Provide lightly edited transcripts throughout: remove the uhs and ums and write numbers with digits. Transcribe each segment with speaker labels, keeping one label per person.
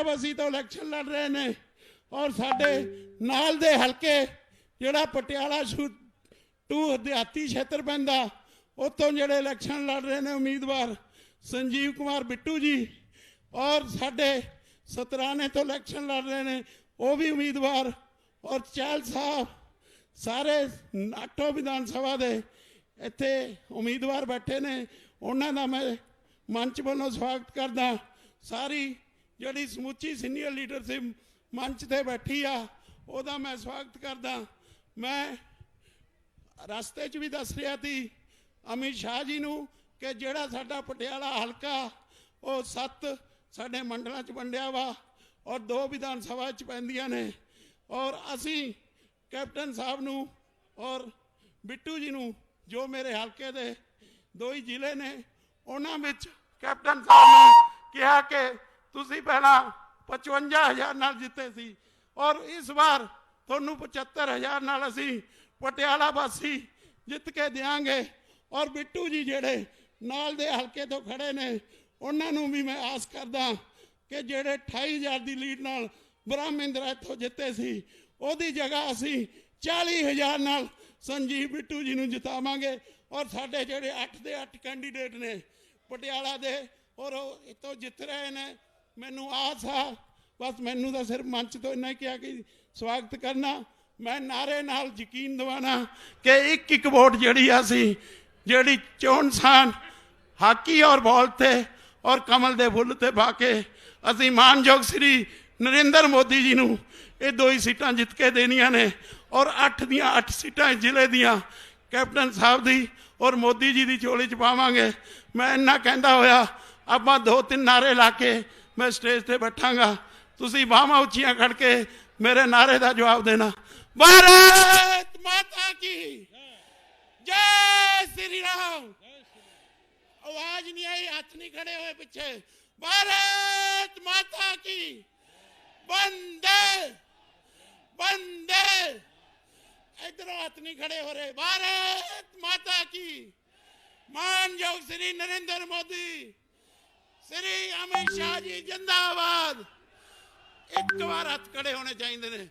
Speaker 1: बसी तो इलैक्शन लड़ रहे ने और साडे नाल दे हल्के जिहड़ा पटियाला टू देहाती क्षेत्र पैंदा उत्तों जिहड़े इलैक्शन लड़ रहे ने उम्मीदवार संजीव कुमार बिट्टू जी और साडे सतराने तो इलैक्शन लड़ रहे ने वो भी उम्मीदवार और चहल साहब सारे नाटो विधान सभा दे इत्थे उम्मीदवार बैठे ने उन्हां दा मैं मंच वालों स्वागत करदा। सारी जिहड़ी समूची सीनियर लीडरशिप मंच ते बैठी आ उहदा मैं स्वागत करदा। मैं रस्ते च भी दस रहा थी अमित शाह जी नूं कि जिहड़ा साडा पटियाला हलका वो 7 साडे मंडलों च वंडिया वा और 2 विधान सभा च पैंदियां ने और असी कैप्टन साहब नूं और बिट्टू जी नूं जो मेरे हलके दे 2 ही जिले ने उन्हां विच कैप्टन साहब ने कहा कि तुसीं पहला 55,000 नाल जिते सी और इस बार तुहानूं 75,000 नाल असी पटियाला वासी जित के देंगे और बिट्टू जी जेड़े नाल दे हलके तो खड़े ने उन्होंने भी मैं आस करदा कि जेड़े 28,000 की लीड नाल ब्रह्मिंदर इत्थों जिते सी ओदी जगह असी 40,000 नाल संजीव बिट्टू जी नूं जितावांगे और साडे जेड़े 8 दे 8 कैंडीडेट ने पटियाला दे और इत्थों जित रहे ने। मैनू आस आ बस मैनू तो सिर्फ मंच तो इन्ना किया कि स्वागत करना मैं नारे नाल यकीन दवाना कि एक वोट जड़ी असी जड़ी चोन सान हाकी और बॉल थे और कमल दे फुल ते पा के असी मानयोग श्री नरेंद्र मोदी जी नूं ये 2 ही सीटां जित के देनियां ने और 8 दियां 8 सीटां जिले दियां कैप्टन साहब दी और मोदी जी की झोली च पावांगे। मैं इन्ना कहंदा होया आपां 2-3 नारे ला के मैं स्टेज ते बैठांगा तुसीं बाहां उच्चियां करके मेरे नारे का जवाब देना। भारत माता की जय श्री राम। आवाज नहीं आई हाथ नहीं खड़े हुए पीछे। भारत माता की वंदे वंदे। इधरों हाथ नहीं खड़े हो रहे। भारत माता की मानयोग श्री नरेंद्र मोदी श्री अमित शाह जी जिंदाबाद। एक बार हाथ खड़े होने चाहिए ने।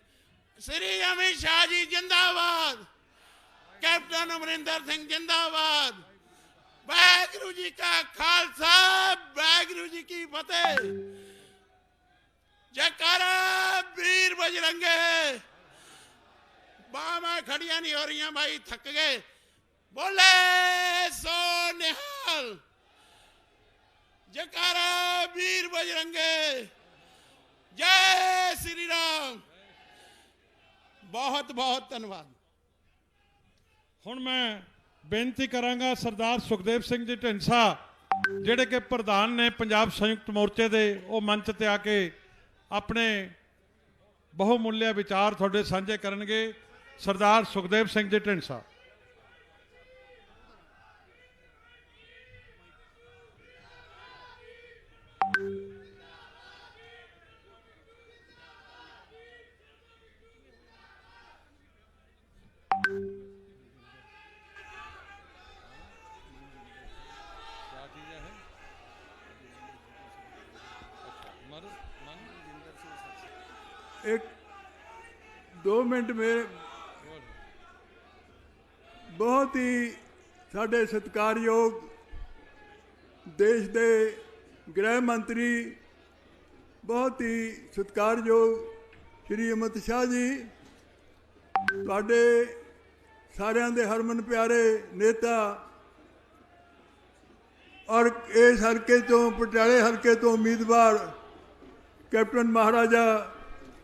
Speaker 1: श्री अमित शाह जी जिंदाबाद। कैप्टन अमरिंदर सिंह जिंदाबाद। वाहिगुरू जी का खालसा वाहिगुरू जी की फतेह। जयकारा वीर बजरंगे। बाहें खड़ियां नहीं हो रही भाई थक गए। बोले सो निहाल। जयकारा वीर बजरंगे। जय श्री राम। बहुत बहुत धन्यवाद।
Speaker 2: हुण मैं बेनती करांगा सरदार सुखदेव सिंह जी ढिंडसा जिहड़े कि प्रधान ने पंजाब संयुक्त मोर्चे दे वो मंच ते आके अपने बहुमूल्य विचार तुहाडे साझे करनगे। सरदार सुखदेव सिंह जी ढिंडसा।
Speaker 3: एक 2 मिनट मेरे बहुत ही साढ़े सत्कारयोग देश के गृह मंत्री बहुत ही सत्कारयोग श्री अमित शाह जी तुहाडे सारियां दे हरमन प्यारे नेता और इस हल्के तो पटियाले हल्के तो उम्मीदवार कैप्टन महाराजा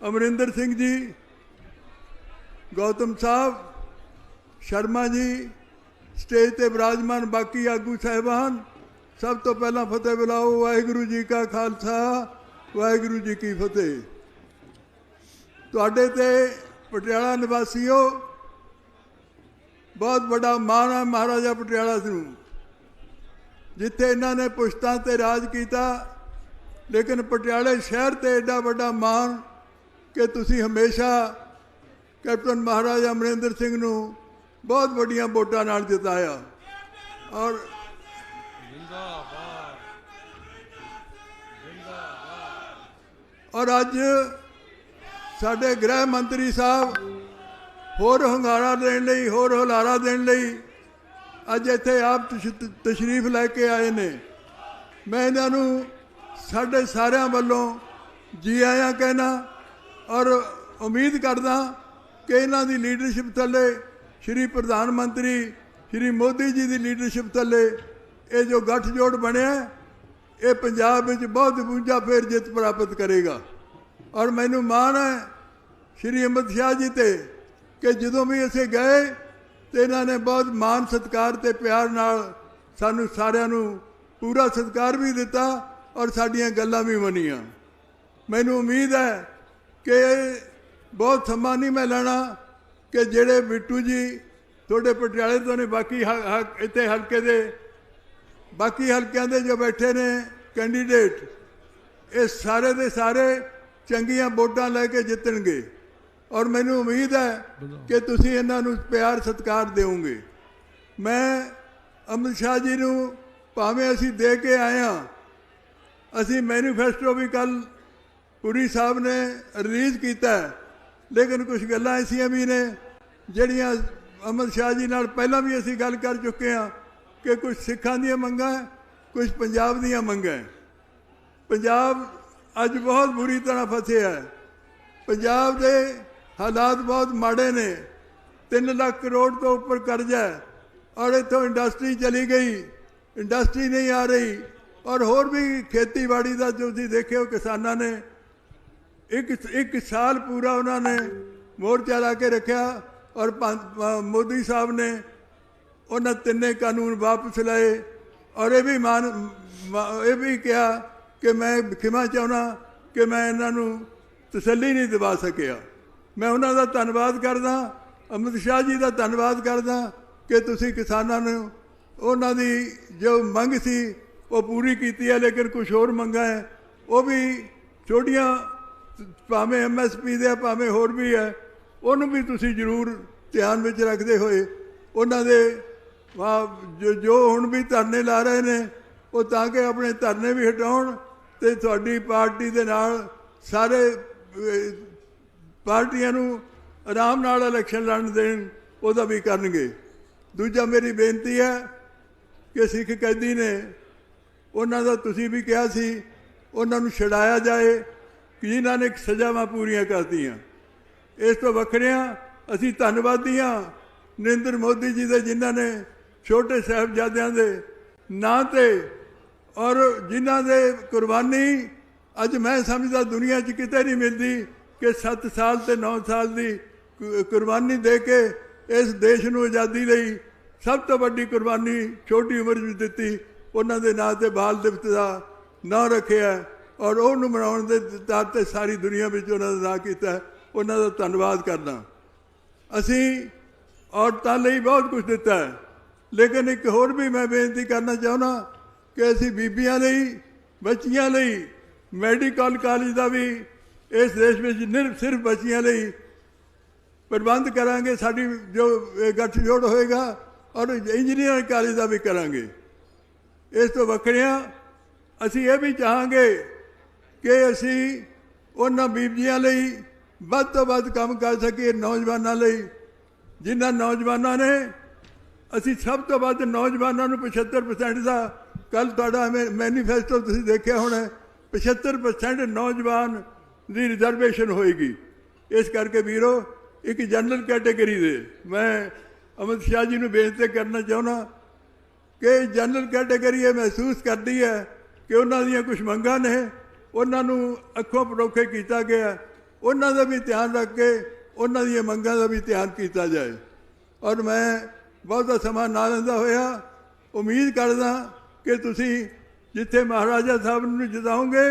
Speaker 3: अमरिंदर सिंह जी, गौतम साहब, शर्मा जी, स्टेज ते विराजमान बाकी आगू साहिबान, सब तो पहला फतेह बुलाओ। वाहिगुरू जी का खालसा वाहिगुरू जी की फतेह। तुहाडे ते पटियाला निवासियों बहुत बड़ा मान है महाराजा पटियाला नूं, जिथे इन्हां ने पुश्तां ते राज किया, लेकिन पटियाले शहर ते एडा बड़ा मान कि तुसी हमेशा कैप्टन महाराजा अमरिंदर सिंह नूं बहुत बड़ियां वोटां नाल जिताया। और ਔਰ ਅੱਜ ਸਾਡੇ ਗ੍ਰਹਿ ਮੰਤਰੀ ਸਾਹਿਬ ਹੋਰ ਹੁੰਗਾਰਾ ਦੇਣ ਲਈ, ਹੋਰ ਹੁਲਾਰਾ ਦੇਣ ਲਈ ਅੱਜ ਇੱਥੇ ਆਪ ਤਸ਼ਰੀਫ ਲੈ ਕੇ ਆਏ ਨੇ। ਮੈਂ ਇਹਨਾਂ ਨੂੰ ਸਾਡੇ ਸਾਰਿਆਂ ਵੱਲੋਂ ਜੀ ਆਇਆਂ ਕਹਿਣਾ ਔਰ ਉਮੀਦ ਕਰਦਾ ਕਿ ਇਹਨਾਂ ਦੀ ਲੀਡਰਸ਼ਿਪ ਥੱਲੇ, ਸ਼੍ਰੀ ਪ੍ਰਧਾਨ ਮੰਤਰੀ ਸ਼੍ਰੀ ਮੋਦੀ ਜੀ ਦੀ ਲੀਡਰਸ਼ਿਪ ਥੱਲੇ ਇਹ ਜੋ ਗੱਠਜੋੜ ਬਣਿਆ, ਇਹ ਪੰਜਾਬ ਵਿੱਚ ਬਹੁਤ ਉੱਚਾ ਫੇਰ ਜਿੱਤ ਪ੍ਰਾਪਤ ਕਰੇਗਾ। ਔਰ ਮੈਨੂੰ ਮਾਣ ਹੈ ਸ਼੍ਰੀ ਅਮਿਤ ਸ਼ਾਹ ਜੀ ਤੇ ਕਿ ਜਦੋਂ ਵੀ ਅਸੀਂ ਗਏ ਤੇ ਇਹਨਾਂ ਨੇ ਬਹੁਤ ਮਾਣ ਸਤਿਕਾਰ ਤੇ ਪਿਆਰ ਨਾਲ ਸਾਨੂੰ ਸਾਰਿਆਂ ਨੂੰ ਪੂਰਾ ਸਤਿਕਾਰ ਵੀ ਦਿੱਤਾ ਔਰ ਸਾਡੀਆਂ ਗੱਲਾਂ ਵੀ ਮੰਨੀਆਂ। ਮੈਨੂੰ ਉਮੀਦ ਹੈ ਕਿ ਬਹੁਤ ਸਮਾਂ ਨਹੀਂ ਮੈਂ ਲੈਣਾ ਕਿ ਜਿਹੜੇ ਬਿੱਟੂ ਜੀ ਤੁਹਾਡੇ ਪਟਿਆਲੇ ਤੋਂ ਨੇ, ਬਾਕੀ ਇੱਥੇ ਹਲਕੇ ਦੇ ਬਾਕੀ ਹਲਕਿਆਂ ਦੇ ਜੋ ਬੈਠੇ ਨੇ ਕੈਂਡੀਡੇਟ, ਇਹ ਸਾਰੇ ਦੇ ਸਾਰੇ ਚੰਗੀਆਂ ਵੋਟਾਂ ਲੈ ਕੇ ਜਿੱਤਣਗੇ ਔਰ ਮੈਨੂੰ ਉਮੀਦ ਹੈ ਕਿ ਤੁਸੀਂ ਇਹਨਾਂ ਨੂੰ ਪਿਆਰ ਸਤਿਕਾਰ ਦਿਓਗੇ। ਮੈਂ ਅਮਿਤ ਸ਼ਾਹ ਜੀ ਨੂੰ ਭਾਵੇਂ ਅਸੀਂ ਦੇ ਕੇ ਆਏ ਹਾਂ, ਅਸੀਂ ਮੈਨੀਫੈਸਟੋ ਵੀ ਕੱਲ੍ਹ ਪੁਰੀ ਸਾਹਿਬ ਨੇ ਰਿਲੀਜ਼ ਕੀਤਾ, ਲੇਕਿਨ ਕੁਝ ਗੱਲਾਂ ਐਸੀਆਂ ਵੀ ਨੇ ਜਿਹੜੀਆਂ ਅਮਿਤ ਸ਼ਾਹ ਜੀ ਨਾਲ ਪਹਿਲਾਂ ਵੀ ਅਸੀਂ ਗੱਲ ਕਰ ਚੁੱਕੇ ਹਾਂ ਕਿ ਕੁਝ ਸਿੱਖਾਂ ਦੀਆਂ ਮੰਗਾਂ, ਕੁਝ ਪੰਜਾਬ ਦੀਆਂ ਮੰਗਾਂ। ਪੰਜਾਬ ਅੱਜ ਬਹੁਤ ਬੁਰੀ ਤਰ੍ਹਾਂ ਫਸਿਆ ਹੈ। ਪੰਜਾਬ ਦੇ ਹਾਲਾਤ ਬਹੁਤ ਮਾੜੇ ਨੇ। 3 ਲੱਖ ਕਰੋੜ ਤੋਂ ਉੱਪਰ ਕਰਜ਼ਾ ਹੈ ਔਰ ਇੱਥੋਂ ਇੰਡਸਟਰੀ ਚਲੀ ਗਈ, ਇੰਡਸਟਰੀ ਨਹੀਂ ਆ ਰਹੀ। ਔਰ ਹੋਰ ਵੀ ਖੇਤੀਬਾੜੀ ਦਾ ਜੋ ਤੁਸੀਂ ਦੇਖਿਓ, ਕਿਸਾਨਾਂ ਨੇ ਇੱਕ ਸਾਲ ਪੂਰਾ ਉਹਨਾਂ ਨੇ ਮੋਰਚਾ ਲਾ ਕੇ ਰੱਖਿਆ ਔਰ ਮੋਦੀ ਸਾਹਿਬ ਨੇ ਉਹਨਾਂ 3 ਕਾਨੂੰਨ ਵਾਪਸ ਲਏ ਔਰ ਇਹ ਵੀ ਕਿਹਾ ਕਿ ਮੈਂ ਖਿਮਾ ਚਾਹੁੰਦਾ ਕਿ ਮੈਂ ਇਹਨਾਂ ਨੂੰ ਤਸੱਲੀ ਨਹੀਂ ਦਿਵਾ ਸਕਿਆ। ਮੈਂ ਉਹਨਾਂ ਦਾ ਧੰਨਵਾਦ ਕਰਦਾ, ਅਮਿਤ ਸ਼ਾਹ ਜੀ ਦਾ ਧੰਨਵਾਦ ਕਰਦਾ ਕਿ ਤੁਸੀਂ ਕਿਸਾਨਾਂ ਨੂੰ ਉਹਨਾਂ ਦੀ ਜੋ ਮੰਗ ਸੀ ਉਹ ਪੂਰੀ ਕੀਤੀ ਹੈ, ਲੇਕਿਨ ਕੁਝ ਹੋਰ ਮੰਗਾਂ ਹੈ ਉਹ ਵੀ ਛੋਟੀਆਂ, ਭਾਵੇਂ MSP ਦੇ ਭਾਵੇਂ ਹੋਰ ਵੀ ਹੈ, ਉਹਨੂੰ ਵੀ ਤੁਸੀਂ ਜ਼ਰੂਰ ਧਿਆਨ ਵਿੱਚ ਰੱਖਦੇ ਹੋਏ ਉਹਨਾਂ ਦੇ ਜੋ ਹੁਣ ਵੀ ਧਰਨੇ ਲਾ ਰਹੇ ਨੇ ਉਹ ਤਾਂ ਕਿ ਆਪਣੇ ਧਰਨੇ ਵੀ ਹਟਾਉਣ ਤੇ ਤੁਹਾਡੀ ਪਾਰਟੀ ਦੇ ਨਾਲ ਸਾਰੇ ਪਾਰਟੀਆਂ ਨੂੰ ਆਰਾਮ ਨਾਲ ਇਲੈਕਸ਼ਨ ਲੜਨ ਦੇਣ, ਉਹਦਾ ਵੀ ਕਰਨਗੇ। ਦੂਜਾ ਮੇਰੀ ਬੇਨਤੀ ਹੈ ਕਿ ਸਿੱਖ ਕੈਦੀ ਨੇ, ਉਹਨਾਂ ਦਾ ਤੁਸੀਂ ਵੀ ਕਿਹਾ ਸੀ ਉਹਨਾਂ ਨੂੰ ਛਡਾਇਆ ਜਾਏ ਕਿ ਜਿਨ੍ਹਾਂ ਨੇ ਸਜ਼ਾਵਾਂ ਪੂਰੀਆਂ ਕਰਤੀਆਂ। ਇਸ ਤੋਂ ਵੱਖਰਿਆਂ ਅਸੀਂ ਧੰਨਵਾਦੀ ਹਾਂ ਨਰਿੰਦਰ ਮੋਦੀ ਜੀ ਦੇ, ਜਿਨ੍ਹਾਂ ਨੇ ਛੋਟੇ ਸਾਹਿਬਜ਼ਾਦਿਆਂ ਦੇ ਨਾਂ 'ਤੇ ਔਰ ਜਿਨ੍ਹਾਂ ਦੇ ਕੁਰਬਾਨੀ ਅੱਜ ਮੈਂ ਸਮਝਦਾ ਦੁਨੀਆ 'ਚ ਕਿਤੇ ਨਹੀਂ ਮਿਲਦੀ ਕਿ 7 ਸਾਲ ਤੇ 9 ਸਾਲ ਦੀ ਕੁਰਬਾਨੀ ਦੇ ਕੇ ਇਸ ਦੇਸ਼ ਨੂੰ ਆਜ਼ਾਦੀ ਲਈ ਸਭ ਤੋਂ ਵੱਡੀ ਕੁਰਬਾਨੀ ਛੋਟੀ ਉਮਰ ਵਿੱਚ ਦਿੱਤੀ। ਉਹਨਾਂ ਦੇ ਨਾਂ 'ਤੇ ਬਾਲ ਦਿਵਸ ਦਾ ਨਾਂ ਰੱਖਿਆ ਔਰ ਉਹਨੂੰ ਮਨਾਉਣ ਦੇ ਤੌਰ 'ਤੇ ਸਾਰੀ ਦੁਨੀਆ ਵਿੱਚ ਉਹਨਾਂ ਦਾ ਨਾਂ ਕੀਤਾ। ਉਹਨਾਂ ਦਾ ਧੰਨਵਾਦ ਕਰਦਾ। ਅਸੀਂ ਔਰਤਾਂ ਲਈ ਬਹੁਤ ਕੁਝ ਦਿੱਤਾ ਹੈ, ਲੇਕਿਨ ਇੱਕ ਹੋਰ ਵੀ ਮੈਂ ਬੇਨਤੀ ਕਰਨਾ ਚਾਹੁੰਦਾ ਕਿ ਅਸੀਂ ਬੀਬੀਆਂ ਲਈ, ਬੱਚੀਆਂ ਲਈ ਮੈਡੀਕਲ ਕਾਲਜ ਦਾ ਵੀ ਇਸ ਦੇਸ਼ ਵਿੱਚ ਸਿਰਫ ਬੱਚੀਆਂ ਲਈ ਪ੍ਰਬੰਧ ਕਰਾਂਗੇ। ਸਾਡੀ ਜੋ ਗੱਠਜੋੜ ਹੋਏਗਾ ਔਰ ਇੰਜੀਨੀਅਰਿੰਗ ਕਾਲਜ ਦਾ ਵੀ ਕਰਾਂਗੇ। ਇਸ ਤੋਂ ਵੱਖਰਿਆਂ ਅਸੀਂ ਇਹ ਵੀ ਚਾਹਾਂਗੇ ਕਿ ਅਸੀਂ ਉਹਨਾਂ ਬੀਬੀਆਂ ਲਈ ਵੱਧ ਤੋਂ ਵੱਧ ਕੰਮ ਕਰ ਸਕੀਏ, ਨੌਜਵਾਨਾਂ ਲਈ, ਜਿਨ੍ਹਾਂ ਨੌਜਵਾਨਾਂ ਨੇ ਅਸੀਂ ਸਭ ਤੋਂ ਵੱਧ ਨੌਜਵਾਨਾਂ ਨੂੰ 75% ਦਾ, ਕੱਲ੍ਹ ਤੁਹਾਡਾ ਮੈਨੀਫੈਸਟੋ ਤੁਸੀਂ ਦੇਖਿਆ ਹੋਣਾ, 75% ਨੌਜਵਾਨ ਦੀ ਰਿਜ਼ਰਵੇਸ਼ਨ ਹੋਏਗੀ। ਇਸ ਕਰਕੇ ਵੀਰੋ, ਇੱਕ ਜਨਰਲ ਕੈਟੇਗਰੀ ਦੇ ਮੈਂ ਅਮਿਤ ਸ਼ਾਹ ਜੀ ਨੂੰ ਬੇਨਤੀ ਕਰਨਾ ਚਾਹੁੰਦਾ ਕਿ ਜਨਰਲ ਕੈਟੇਗਰੀ ਇਹ ਮਹਿਸੂਸ ਕਰਦੀ ਹੈ ਕਿ ਉਹਨਾਂ ਦੀਆਂ ਕੁਝ ਮੰਗਾਂ ਨੇ, ਉਹਨਾਂ ਨੂੰ ਅੱਖੋਂ ਪਰੋਖੇ ਕੀਤਾ ਗਿਆ, ਉਹਨਾਂ ਦਾ ਵੀ ਧਿਆਨ ਰੱਖ ਕੇ ਉਹਨਾਂ ਦੀਆਂ ਮੰਗਾਂ ਦਾ ਵੀ ਧਿਆਨ ਕੀਤਾ ਜਾਏ। ਔਰ ਮੈਂ ਬਹੁਤਾ ਸਮਾਂ ਨਾ ਲੈਂਦਾ ਹੋਇਆ ਉਮੀਦ ਕਰਦਾ ਕਿ ਤੁਸੀਂ ਜਿੱਥੇ ਮਹਾਰਾਜਾ ਸਾਹਿਬ ਨੂੰ ਜਿਤਾਓਗੇ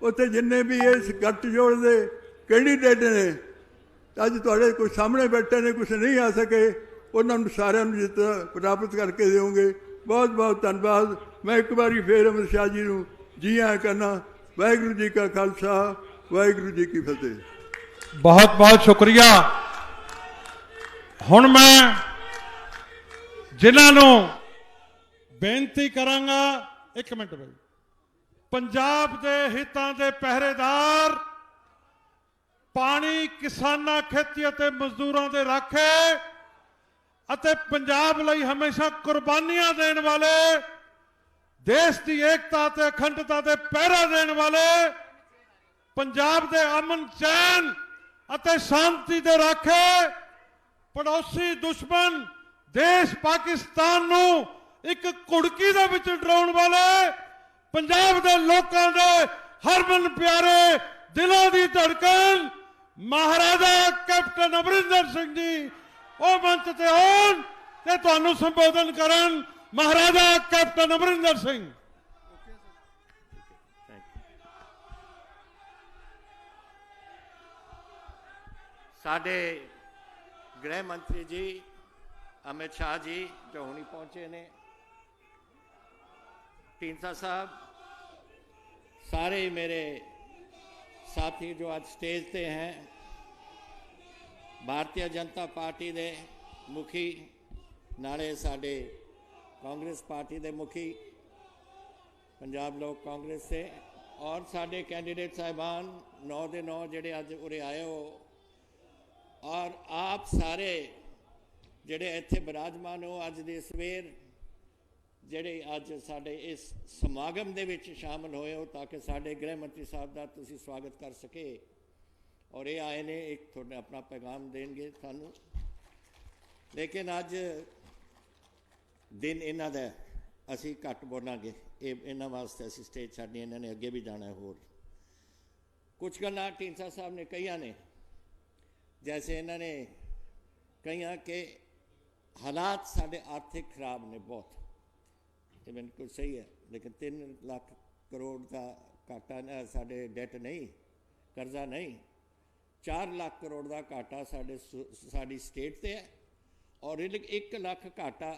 Speaker 3: ਉੱਥੇ ਜਿੰਨੇ ਵੀ ਇਸ ਗੱਠਜੋੜ ਦੇ ਕੈਂਡੀਡੇਟ ਨੇ, ਅੱਜ ਤੁਹਾਡੇ ਕੁਝ ਸਾਹਮਣੇ ਬੈਠੇ ਨੇ, ਕੁਝ ਨਹੀਂ ਆ ਸਕੇ, ਉਹਨਾਂ ਨੂੰ ਸਾਰਿਆਂ ਨੂੰ ਜਿੱਤ ਪ੍ਰਾਪਤ ਕਰਕੇ ਦਿਓਗੇ। ਬਹੁਤ ਬਹੁਤ ਧੰਨਵਾਦ। ਮੈਂ ਇੱਕ ਵਾਰੀ ਫੇਰ ਅਮਿਤ ਸ਼ਾਹ ਜੀ ਨੂੰ ਜੀ ਆਇਆਂ ਕਰਨਾ। ਵਾਹਿਗੁਰੂ ਜੀ ਕਾ ਖਾਲਸਾ, ਵਾਹਿਗੁਰੂ ਜੀ ਕੀ ਫਤਿਹ।
Speaker 2: ਬਹੁਤ ਬਹੁਤ ਸ਼ੁਕਰੀਆ। ਹੁਣ ਮੈਂ ਜਿਨ੍ਹਾਂ ਨੂੰ ਬੇਨਤੀ ਕਰਾਂਗਾ, 1 ਮਿੰਟ ਬਈ, ਪੰਜਾਬ ਦੇ ਹਿੱਤਾਂ ਦੇ ਪਹਿਰੇਦਾਰ ਪਾਣੀ, ਕਿਸਾਨਾਂ, ਖੇਤੀ ਅਤੇ ਮਜ਼ਦੂਰਾਂ ਦੇ ਰਾਖੇ ਅਤੇ ਪੰਜਾਬ ਲਈ ਹਮੇਸ਼ਾ ਕੁਰਬਾਨੀਆਂ ਦੇਣ ਵਾਲੇ, ਦੇਸ਼ ਦੀ ਏਕਤਾ ਤੇ ਅਖੰਡਤਾ ਦੇ ਪਹਿਰਾ ਦੇਣ ਵਾਲੇ, ਪੰਜਾਬ ਦੇ ਅਮਨ, ਚੈਨ ਅਤੇ ਸ਼ਾਂਤੀ ਦੇ ਰਾਖੇ, ਪੜੋਸੀ ਦੁਸ਼ਮਣ ਦੇਸ਼ ਪਾਕਿਸਤਾਨ ਨੂੰ ਇੱਕ ਕੁੜਕੀ ਦੇ ਵਿੱਚ ਡਰਾਉਣ ਵਾਲੇ, ਪੰਜਾਬ ਦੇ ਲੋਕਾਂ ਦੇ ਹਰਮਨ ਪਿਆਰੇ, ਦਿਲਾਂ ਦੀ ਧੜਕਨ ਮਹਾਰਾਜਾ ਕੈਪਟਨ ਅਮਰਿੰਦਰ ਸਿੰਘ ਜੀ ਉਹ ਮੰਚ ਤੇ ਹੋਣ ਤੇ ਤੁਹਾਨੂੰ ਸੰਬੋਧਨ ਕਰਨ। ਮਹਾਰਾਜਾ ਕੈਪਟਨ ਅਮਰਿੰਦਰ ਸਿੰਘ।
Speaker 4: ਸਾਡੇ गृह मंत्री जी अमित शाह जी जो हुणी पहुंचे ने, ढींडसा साहब, सारे मेरे साथी जो आज स्टेज पे हैं, भारतीय जनता पार्टी दे मुखी नाले साडे कांग्रेस पार्टी दे मुखी, पंजाब लोक कांग्रेस से, और साडे कैंडीडेट साहिबान 9 दे 9 जेडे अज उरे आए हो, और आप सारे जेडे इत्थे विराजमान हो अज दे सवेर जेडे अज साडे इस समागम दे विच शामिल होए हो, ताकि साडे गृह मंत्री साहब दा तुसीं स्वागत कर सके। और ये आए ने एक थोड़ा अपना पैगाम देंगे सानू, लेकिन अज दिन इन्हां दा असीं घट बोलांगे, इन्हां वास्ते असीं स्टेज छड्डनी, इन्हां ने अगे भी जाना है। होर कुछ गल्लां ढींडसा साहब ने कहियां ने, जैसे इन्होंने कहियां कि हालात साढ़े आर्थिक खराब ने बहुत, ये बिल्कुल सही है, लेकिन 3 लाख करोड़ का घाटा साढ़े डेट नहीं, कर्जा नहीं, 4 लाख करोड़ का घाटा साड़ी स्टेट से है, और 1 लाख घाटा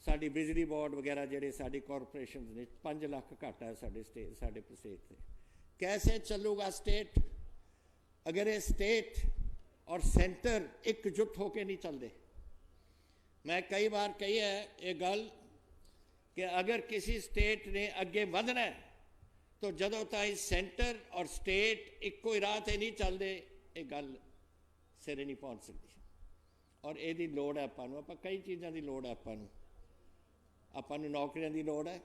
Speaker 4: साड़ी बिजली बोर्ड वगैरह जेडे साड़ी कॉरपोरेशन ने, 5 लाख घाटा है साढ़े स्टेट से। कैसे चलूगा स्टेट अगर ये स्टेट और सेंटर एकजुट होकर नहीं चलते? मैं कई बार कही है ये गल कि अगर किसी स्टेट ने अगे बढ़ना है तो जदों ताईं सेंटर और स्टेट एको ही राह ते नहीं चलते, ये गल सिरे नहीं पहुँच सकती। और यदी लोड़ है आपां नूं, आपां कई चीज़ों की लोड़ है आपां नूं नौकरियां की लोड़ है।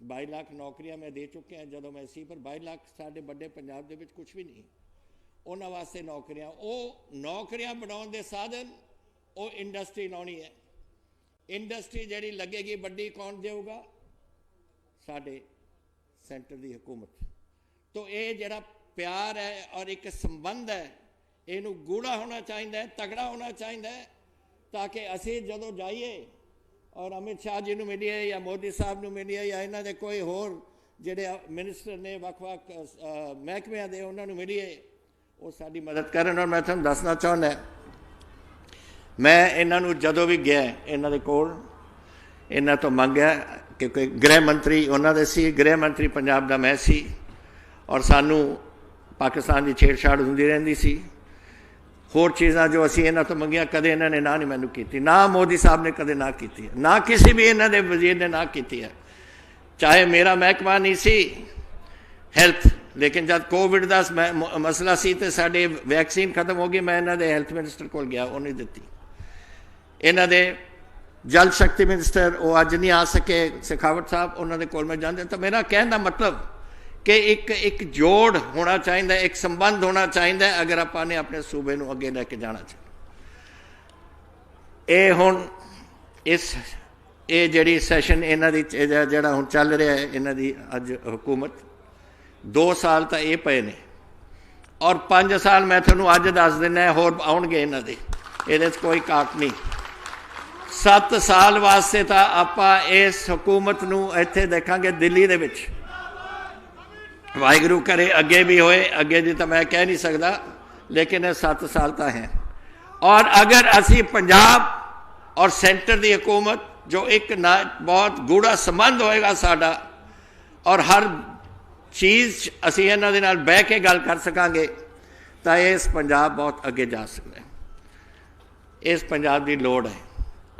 Speaker 4: 22 लाख नौकरियां मैं दे चुके हैं जदों मैं सी, पर 22 लाख साडे बड़े पंजाब दे विच कुछ भी नहीं। उन्हां वास्ते नौकरियां, वो नौकरियां बनाउण दे साधन वो इंडस्ट्री लाउणी है। इंडस्ट्री जिहड़ी लगेगी वड्डी कौन देऊगा? साडे सेंटर की हुकूमत। तो ये जिहड़ा प्यार है और एक संबंध है, इनू गूढ़ा होना चाहिए, तगड़ा होना चाहिए, ताकि असीं जदों जाइए और अमित शाह जी नूं मिलीए या मोदी साहब नूं मिलीए या इन्हां दे कोई होर जिहड़े मिनिस्टर ने वख-वख महकमिਆਂ ਦੇ उन्हां नूं मिलीए, वो साडी मदद करन। और मैं तुहानूं दसना चाहुंदा, मैं इन्हां नूं जदों भी गया इन्हां दे कोल इन्हां तो मंगिया, क्योंकि गृह मंत्री उन्हां दे सी, गृह मंत्री पंजाब दा मैं सी, और सानू पाकिस्तान की छेड़छाड़ होंदी रहिंदी सी। होर चीज़ां जो असीं इन्हां तो मंगिया, कदे इन्हां ने ना नहीं मैनूं कीती, ना मोदी साहब ने कदे ना कीती है, ना किसी भी इन्हां दे वजीर ने ना कीती है। चाहे मेरा महकमा नहीं सी हैल्थ, लेकिन जब कोविड का मसला सी तो साडे वैक्सीन खत्म हो गई, मैं इन्हां दे हैल्थ मिनिस्टर कोल गया, उन्हें दित्ती। इन्हां दे जल शक्ति मिनिस्टर वो अज नहीं आ सके, शेखावत साहब, उन्होंने कोल में जाते। तो मेरा कहने का मतलब कि एक जोड़ होना चाहिए, एक संबंध होना चाहिए, अगर आपने अपने सूबे को अगे लैके जाना चाहिए। ये हुण इस ये जिहड़ी सैशन इन्हां दी जिहड़ा हुण चल रहा है, इन्हां दी अज हुकूमत 2 साल तो ये पे ने, और 5 साल मैं तुहानूं अज दस दिना होर आउणगे इन्हां दे, इहदे च कोई घाट नहीं। 7 साल वास्ते तो आपां इस हुकूमत नूं इत्थे देखांगे दिल्ली दे विच। वाहिगुरू करे अगे भी होए, अगे दी तो मैं कह नहीं सकता, लेकिन ये 7 साल तो हैं। और अगर असी पंजाब और सेंटर की हुकूमत जो एक बहुत गूढ़ा संबंध होएगा साडा, और हर चीज़ असी इन्हां दे नाल बह के गल कर सकांगे, तो इस पंजाब बहुत अगे जा सकता है। इस पंजाब की लोड़ है।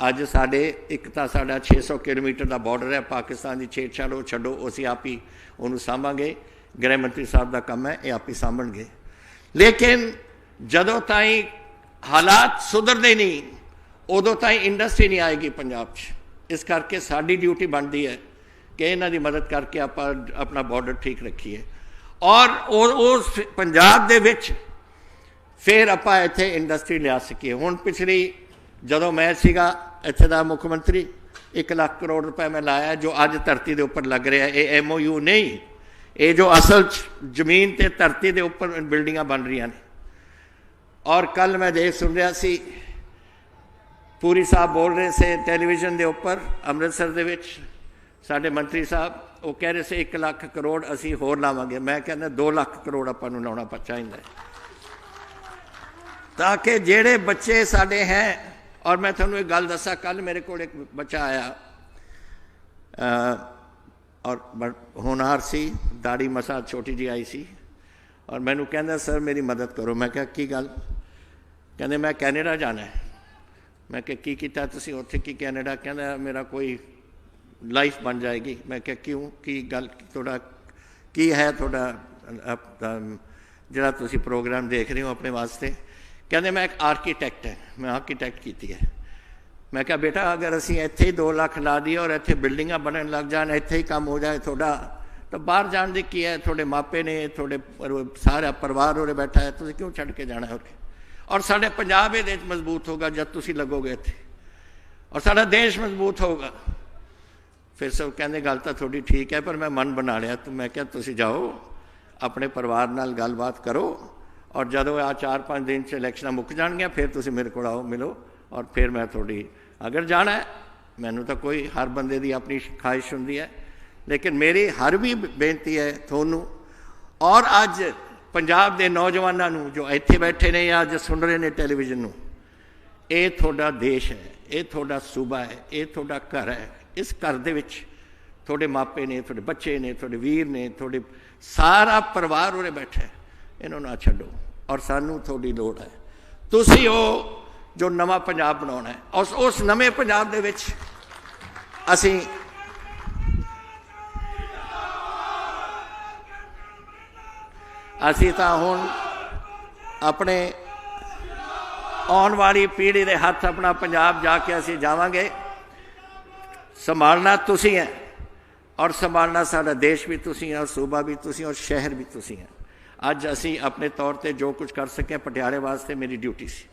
Speaker 4: अज साडे एक तो साडा 600 किलोमीटर का बॉर्डर है, पाकिस्तान की छेड़छाड़ वो छड्डो, असीं आप ही उन्होंने सांभांगे, गृह मंत्री साहब का काम है, ये आप ही सांभणगे। लेकिन जदों ताईं हालात सुधरते नहीं उदों ताईं इंडस्ट्री नहीं आएगी पंजाब 'च। इस करके साडी ड्यूटी बनती है कि इन्हां दी मदद करके आप अपना बॉर्डर ठीक रखीए और उस पंजाब दे विच फिर आपां इत्थे इंडस्ट्री लिया सकीए। हुण पिछली जदों मैं सीगा इत्थे दा मुख मंत्री 1 लाख करोड़ रुपए मैं लाया जो अज धरती के उपर लग रहा है। ये MOU नहीं, ये जो असल जमीन ते धरती के उपर बिल्डिंगां बन रही हैं। और कल मैं देख सुन रहा सी पूरी साहब बोल रहे थे टैलीविजन के उपर अमृतसर दे विच साडे मंत्री साहब वो कह रहे थे 1 लाख करोड़ असी होर लावांगे। मैं कहना 2 लाख करोड़ आपां नूं लाउणा चाहिए ताकि जेड़े बच्चे साडे हैं। और मैं थोड़ा एक गल दसा, कल मेरे को एक बच्चा आया और होनहार सी, दाढ़ी मसा छोटी जी आई सी और मैनू कहना सर मेरी मदद करो। मैं क्या की गल? कहने मैं कैनेडा जाना है। मैं क्या की कीता तुसीं उत्थे की कैनेडा? कहना मेरा कोई लाइफ बन जाएगी। मैं क्या क्यों की गल थोड़ा की है थोड़ा जिहड़ा तुसीं प्रोग्राम देख रहे हो अपने वास्ते? कहते मैं एक आर्कीटैक्ट है, मैं आर्कीटैक्ट की है। मैं क्या बेटा अगर असी इत्थे ही 2 लाख ला दिए और इत्थे बिल्डिंगां बनन लग जान, इत्थे ही काम हो जाए थोड़ा, तो बाहर जान दी की है? थोड़े मापे ने, थोड़े सारा परिवार उरे बैठा है, तुसीं क्यों छड्ड के जाना है उरे? और साडे पंजाब इहदे विच मजबूत होगा जब तुसीं लगोगे इत्थे और साडा देश मजबूत होगा। फिर सब कहते गल तो थोड़ी ठीक है पर मैं मन बना लिया। तो मैं क्या तुसीं जाओ अपने परिवार नाल गलबात करो और जदों आ 4-5 दिन च इलैक्शन मुक जाणगियां फिर तुसीं मेरे को आओ मिलो और फिर मैं थोड़ी अगर जाना है। मैनू तो कोई हर बंदे दी अपनी ख्वाहिश हुंदी है लेकिन मेरी हर भी बेनती है थोनू और अज पंजाब दे नौजवानों नू जो इत्थे बैठे ने या अज सुन रहे ने टैलीविजन नू, ये थोड़ा देश है, ये थोड़ा सूबा है, ये थोड़ा घर है। इस घर दे विच थोड़े मापे ने, थोड़े बच्चे ने, थोड़े वीर ने, थोड़े सारा परिवार उरे बैठा है। इन्हों ना छड्डो और सानू थोड़ी लोड़ है। तुसीं हो जो नवा पंजाब बनाउणा है। उस नवे पंजाब दे विच असीं तां हुण अपने आउण वाली पीढ़ी दे हत्थ अपना पंजाब जाके असीं जावांगे। संभालना तुसीं है और संभालना साडा देश भी तुसीं है और सूबा भी तुसीं और शहर भी तुसीं है। अज असी अपने तौर पर जो कुछ कर सकें पटियाले वास्ते मेरी ड्यूटी सी,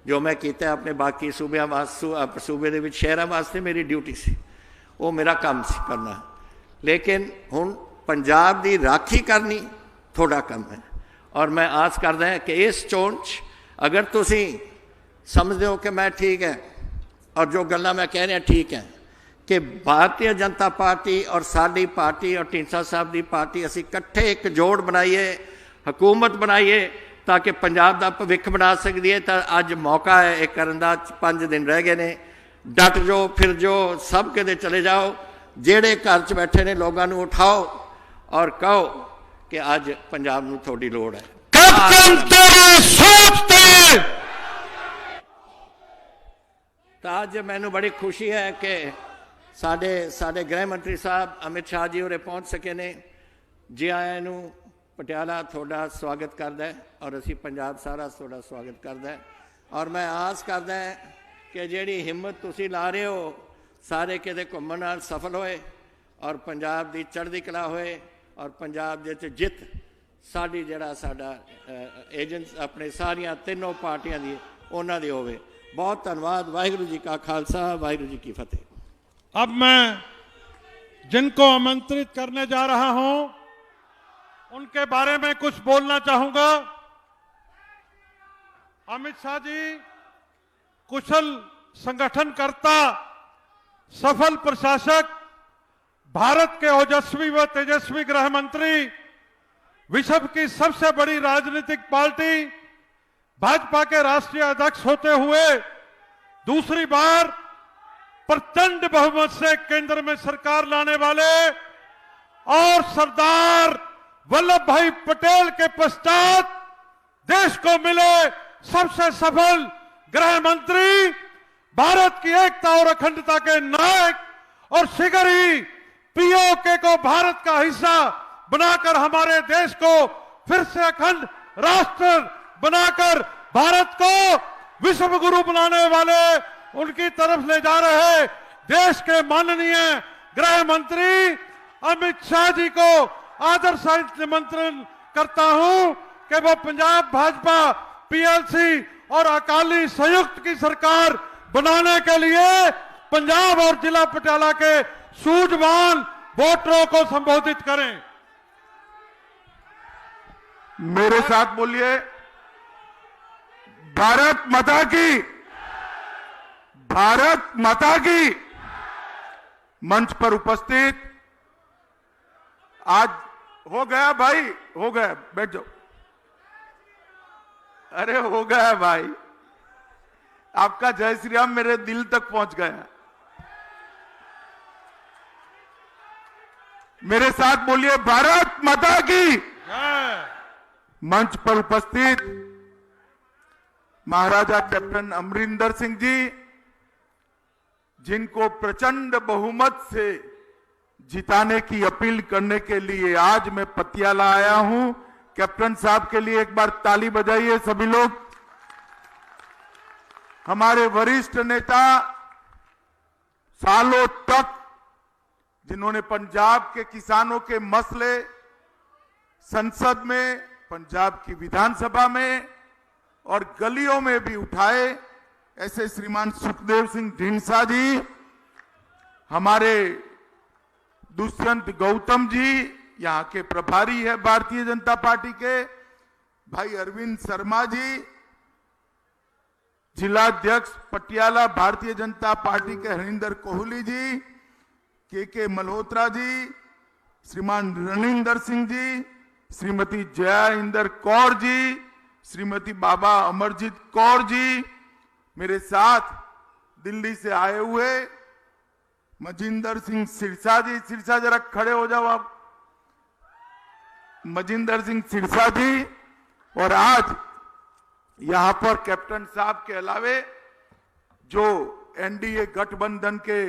Speaker 4: जो मैं किया अपने बाकी सूबे वास्ते सूबे के शहरों वास्ते मेरी ड्यूटी सी, वो मेरा काम सी करना। लेकिन हुण पंजाब की राखी करनी थोड़ा कम है और मैं आस करदा है कि इस चोण अगर तुसीं समझदे हो कि मैं ठीक है और जो गल्लां मैं कह रहा ठीक है कि भारतीय जनता पार्टी और साडी पार्टी और ढींडसा साहब की पार्टी असीं इकट्ठे एक जोड़ बनाइए, हुकूमत बनाइए ताकि पंजाब का भविख बना सकती है। तो अज मौका है एक करन दा। 5 दिन रह गए ने, डट जो फिर जो सब किते चले जाओ। जेड़े घर च बैठे ने लोगों को उठाओ और कहो कि अज पंजाब नूं थोड़ी लोड़ है। तो अज मैनूं बड़ी खुशी है कि साडे गृह मंत्री साहब अमित शाह जी उरे पहुँच सके ने। जी आया नूं पटियाला थोड़ा स्वागत करदा है और असी पंजाब सारा थोड़ा स्वागत करदा है। और मैं आस करदा है कि जिहड़ी हिम्मत तुसीं ला रहे हो सारे किते घुम्मण नाल सफल होए और पंजाब की चढ़दी कला होए और पंजाब दे जित साडी जिहड़ा साडा एजेंट अपने सारियां तीनों पार्टियां दी उन्हां दी होवे। बहुत धन्यवाद। वाहिगुरू जी का खालसा, वाहिगुरू जी की फतेह।
Speaker 2: अब मैं जिनको आमंत्रित करने जा रहा हूं उनके बारे में कुछ बोलना चाहूंगा। अमित शाह जी कुशल संगठनकर्ता, सफल प्रशासक, भारत के ओजस्वी व तेजस्वी गृह मंत्री, विश्व की सबसे बड़ी राजनीतिक पार्टी भाजपा के राष्ट्रीय अध्यक्ष होते हुए दूसरी बार प्रचंड बहुमत से केंद्र में सरकार लाने वाले और सरदार वल्लभ भाई पटेल के पश्चात देश को मिले सबसे सफल गृह मंत्री, भारत की एकता और अखंडता के नायक और शीघ्र ही पीओके को भारत का हिस्सा बनाकर हमारे देश को फिर से अखंड राष्ट्र बनाकर भारत को विश्व गुरु बनाने वाले उनकी तरफ ले जा रहे देश के माननीय गृह मंत्री अमित शाह जी को आदर सहित निमंत्रण करता हूं कि वो पंजाब भाजपा पीएलसी और अकाली संयुक्त की सरकार बनाने के लिए पंजाब और जिला पटियाला के सूझवान वोटरों को संबोधित करें।
Speaker 5: मेरे साथ बोलिए, भारत माता की, भारत माता की। मंच पर उपस्थित, आज हो गया भाई, हो गया, बैठ जाओ। अरे हो गया भाई, आपका जय श्री राम मेरे दिल तक पहुंच गया। मेरे साथ बोलिए, भारत माता की। मंच पर उपस्थित महाराजा कैप्टन अमरिंदर सिंह जी, जिनको प्रचंड बहुमत से जिताने की अपील करने के लिए आज मैं पटियाला आया हूं। कैप्टन साहब के लिए एक बार ताली बजाइए सभी लोग। हमारे वरिष्ठ नेता, सालों तक जिन्होंने पंजाब के किसानों के मसले संसद में, पंजाब की विधानसभा में और गलियों में भी उठाए, ऐसे श्रीमान सुखदेव सिंह ढींडसा जी, हमारे दुष्यंत गौतम जी यहां के प्रभारी है भारतीय जनता पार्टी के, भाई अरविंद शर्मा जी जिलाध्यक्ष पटियाला भारतीय जनता पार्टी के, हरिंदर कोहली जी, के मल्होत्रा जी, श्रीमान रणिंदर सिंह जी, श्रीमती जया इंदर कौर जी, श्रीमती बाबा अमरजीत कौर जी, मेरे साथ दिल्ली से आए हुए मजिंदर सिंह सिरसा जी, सिरसा जरा खड़े हो जाओ आप, मजिंदर सिंह सिरसा जी, और आज यहां पर कैप्टन साहब के अलावे जो एनडीए गठबंधन के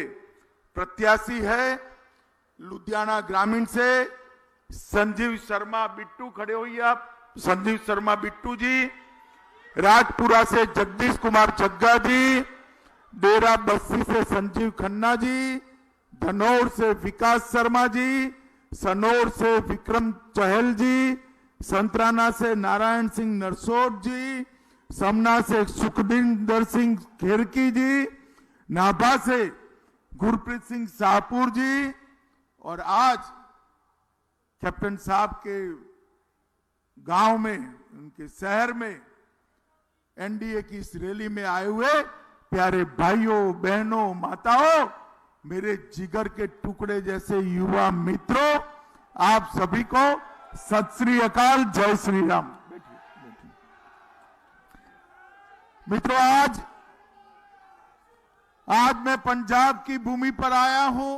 Speaker 5: प्रत्याशी है, लुधियाना ग्रामीण से संजीव शर्मा बिट्टू, खड़े होइए आप, संजीव शर्मा बिट्टू जी, राजपुरा से जगदीश कुमार जग्गा जी, डेरा बस्सी से संजीव खन्ना जी, धनौर से विकास शर्मा जी, सनौर से विक्रम चहल जी, संतराना से नारायण सिंह नरसोट जी, समना से सुखदिंदर सिंह खेरकी जी, नाभा से गुरप्रीत सिंह शाहपुर जी, और आज कैप्टन साहब के गांव में, उनके शहर में एनडीए की इस रैली में आए हुए प्यारे भाइयों बहनों माताओं, मेरे जिगर के टुकड़े जैसे युवा मित्रों, आप सभी को सत श्री अकाल, जय श्री राम। मित्रों, आज मैं पंजाब की भूमि पर आया हूं।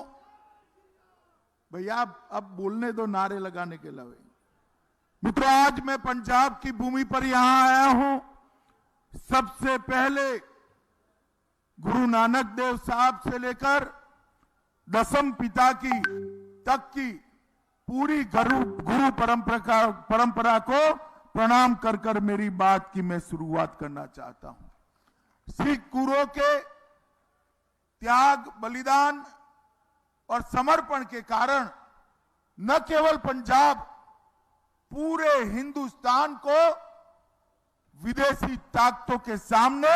Speaker 5: भैया अब बोलने दो, नारे लगाने के अलावा। मित्रों, आज मैं पंजाब की भूमि पर यहां आया हूं सबसे पहले गुरु नानक देव साहब से लेकर दसम पिता की तक की पूरी गुरु परंपरा को प्रणाम कर कर मेरी बात की मैं शुरुआत करना चाहता हूं। सिख गुरुओं के त्याग, बलिदान और समर्पण के कारण न केवल पंजाब, पूरे हिंदुस्तान को विदेशी ताकतों के सामने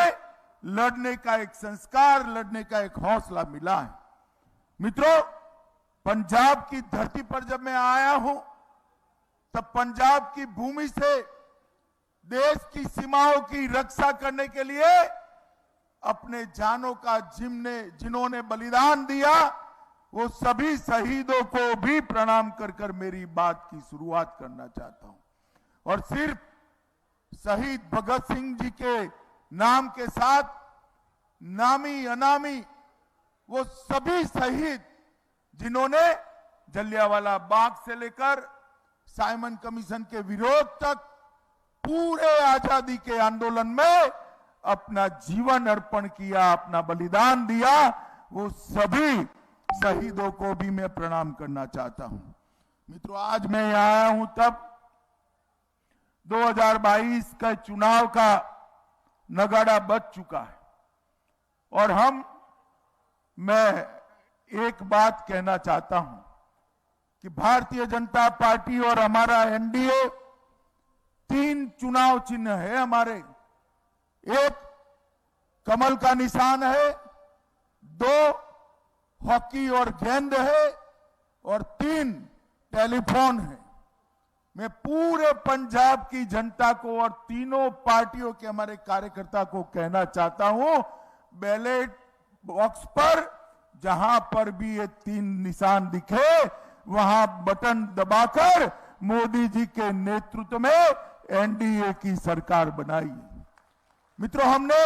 Speaker 5: लड़ने का एक संस्कार, लड़ने का एक हौसला मिला है। मित्रों, पंजाब की धरती पर जब मैं आया हूं, तब पंजाब की भूमि से देश की सीमाओं की रक्षा करने के लिए अपने जानों का जिन्होंने बलिदान दिया, वो सभी शहीदों को भी प्रणाम कर कर मेरी बात की शुरुआत करना चाहता हूं। और सिर्फ शहीद भगत सिंह जी के नाम के साथ नामी अनामी वो सभी शहीद जिन्होंने जलियांवाला बाग से लेकर साइमन कमीशन के विरोध तक पूरे आजादी के आंदोलन में अपना जीवन अर्पण किया, अपना बलिदान दिया, वो सभी शहीदों को भी मैं प्रणाम करना चाहता हूं। मित्रों, आज मैं यहां आया हूं तब 2022 का चुनाव का नगाड़ा बज चुका है और मैं एक बात कहना चाहता हूं कि भारतीय जनता पार्टी और हमारा एनडीए 3 चुनाव चिन्ह है हमारे। एक कमल का निशान है, 2 हॉकी और गेंद है और 3 टेलीफोन है। मैं पूरे पंजाब की जनता को और तीनों पार्टियों के हमारे कार्यकर्ता को कहना चाहता हूं, बैलेट बॉक्स पर जहां पर भी ये 3 निशान दिखे वहां बटन दबाकर मोदी जी के नेतृत्व में एनडीए की सरकार बनाई। मित्रों, हमने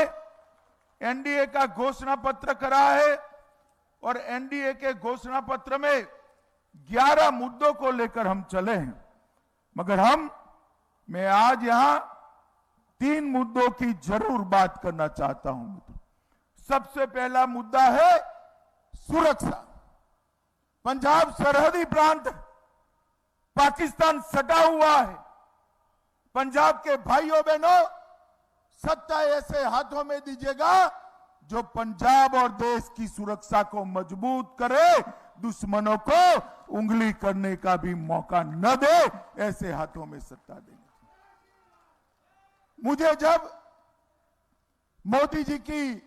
Speaker 5: एनडीए का घोषणा पत्र करा है और एनडीए के घोषणा पत्र में 11 मुद्दों को लेकर हम चले हैं, मगर मैं आज यहां 3 मुद्दों की जरूर बात करना चाहता हूं। मित्रों, सबसे पहला मुद्दा है सुरक्षा। पंजाब सरहदी प्रांत, पाकिस्तान सटा हुआ है। पंजाब के भाइयों बहनों, सत्ता ऐसे हाथों में दीजिएगा जो पंजाब और देश की सुरक्षा को मजबूत करे, दुश्मनों को उंगली करने का भी मौका न दे, ऐसे हाथों में सत्ता देंगे। मुझे जब मोदी जी की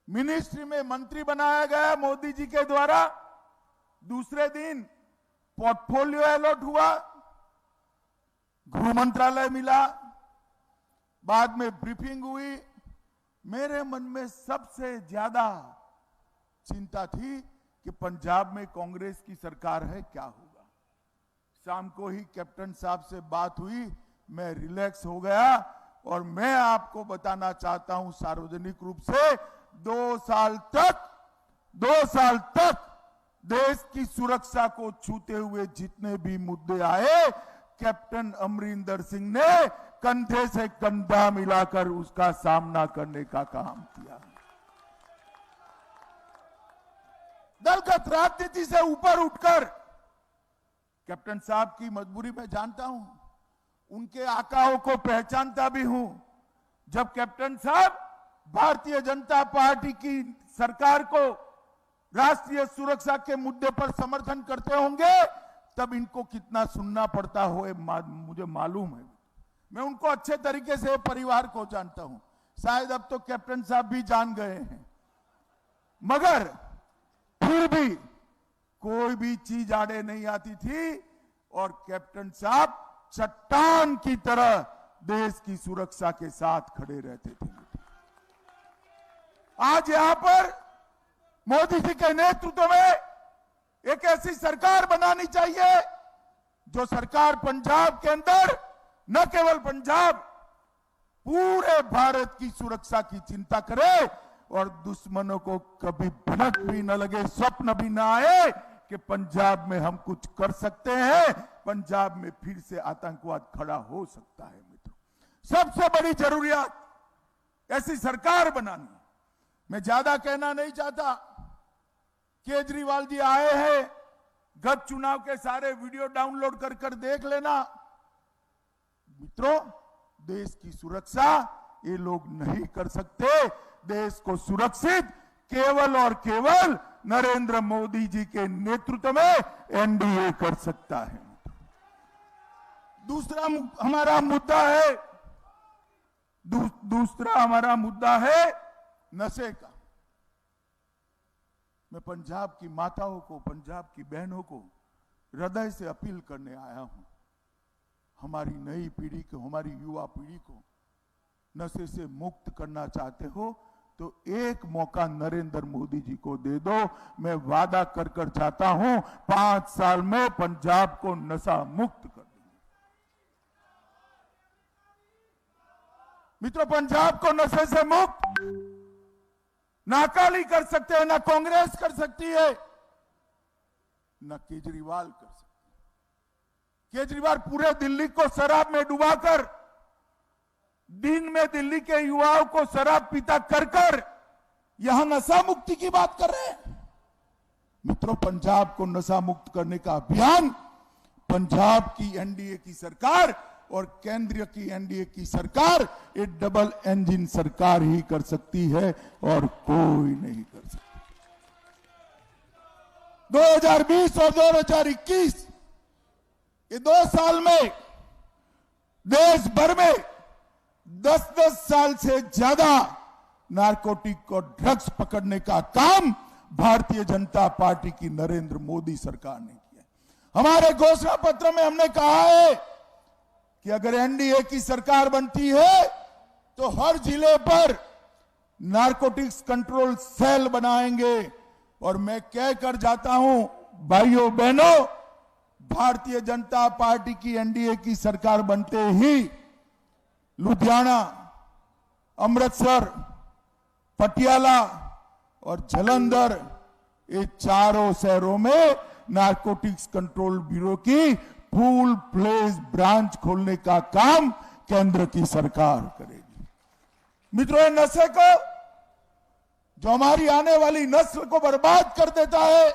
Speaker 5: मिनिस्ट्री में मंत्री बनाया गया मोदी जी के द्वारा, दूसरे दिन पोर्टफोलियो अलॉट हुआ, गृह मंत्रालय मिला, बाद में ब्रीफिंग हुई। मेरे मन में सबसे ज्यादा चिंता थी कि पंजाब में कांग्रेस की सरकार है, क्या होगा। शाम को ही कैप्टन साहब से बात हुई, मैं रिलैक्स हो गया और मैं आपको बताना चाहता हूं सार्वजनिक रूप से, 2 साल तक देश की सुरक्षा को छूते हुए जितने भी मुद्दे आए, कैप्टन अमरिंदर सिंह ने कंधे से कंधा मिलाकर उसका सामना करने का काम किया। दलगत राजनीति से ऊपर उठकर, कैप्टन साहब की मजबूरी मैं जानता हूं, उनके आकाओं को पहचानता भी हूं। जब कैप्टन साहब भारतीय जनता पार्टी की सरकार को राष्ट्रीय सुरक्षा के मुद्दे पर समर्थन करते होंगे, तब इनको कितना सुनना पड़ता हो मुझे मालूम है। मैं उनको अच्छे तरीके से परिवार को जानता हूं, शायद अब तो कैप्टन साहब भी जान गए हैं, मगर फिर भी कोई भी चीज आड़े नहीं आती थी और कैप्टन साहब चट्टान की तरह देश की सुरक्षा के साथ खड़े रहते थे। आज यहां पर मोदी जी के नेतृत्व में एक ऐसी सरकार बनानी चाहिए जो सरकार पंजाब के अंदर, न केवल पंजाब, पूरे भारत की सुरक्षा की चिंता करे और दुश्मनों को कभी भनक भी न लगे, स्वप्न भी न आए कि पंजाब में हम कुछ कर सकते हैं, पंजाब में फिर से आतंकवाद खड़ा हो सकता है। मित्रों, सबसे बड़ी जरूरियात ऐसी सरकार बनानी। मैं ज्यादा कहना नहीं चाहता, केजरीवाल जी आए हैं, गत चुनाव के सारे वीडियो डाउनलोड कर देख लेना। मित्रों, देश की सुरक्षा ये लोग नहीं कर सकते। देश को सुरक्षित केवल और केवल नरेंद्र मोदी जी के नेतृत्व में एनडीए कर सकता है। दूसरा हमारा मुद्दा है नशे का। मैं पंजाब की माताओं को, पंजाब की बहनों को हृदय से अपील करने आया हूं, हमारी नई पीढ़ी को, हमारी युवा पीढ़ी को नशे से मुक्त करना चाहते हो तो एक मौका नरेंद्र मोदी जी को दे दो। मैं वादा कर चाहता हूं 5 साल में पंजाब को नशा मुक्त कर दूंगा। मित्रों, पंजाब को नशे से मुक्त ना अकाली कर सकते हैं, ना कांग्रेस कर सकती है, ना केजरीवाल कर सकते हैं। केजरीवाल पूरे दिल्ली को शराब में डुबाकर, दिन में दिल्ली के युवाओं को शराब पीता कर यहां नशा मुक्ति की बात कर रहे हैं। मित्रों, पंजाब को नशा मुक्त करने का अभियान पंजाब की एनडीए की सरकार और केंद्र की एनडीए की सरकार ये डबल इंजन सरकार ही कर सकती है और कोई नहीं कर सकता। 2020 और 2021 ये 2 साल में देश भर में 10-10 साल से ज्यादा नारकोटिक और ड्रग्स पकड़ने का काम भारतीय जनता पार्टी की नरेंद्र मोदी सरकार ने किया। हमारे घोषणा पत्र में हमने कहा है कि अगर एनडीए की सरकार बनती है तो हर जिले पर नारकोटिक्स कंट्रोल सेल बनाएंगे। और मैं कह कर जाता हूं, भाइयों बहनों, भारतीय जनता पार्टी की एनडीए की सरकार बनते ही लुधियाना, अमृतसर, पटियाला और जालंधर ये चारों शहरों में नारकोटिक्स कंट्रोल ब्यूरो की फुल फ्लेज ब्रांच खोलने का काम केंद्र की सरकार करेगी। मित्रों, ये नशे को, जो हमारी आने वाली नस्ल को बर्बाद कर देता है,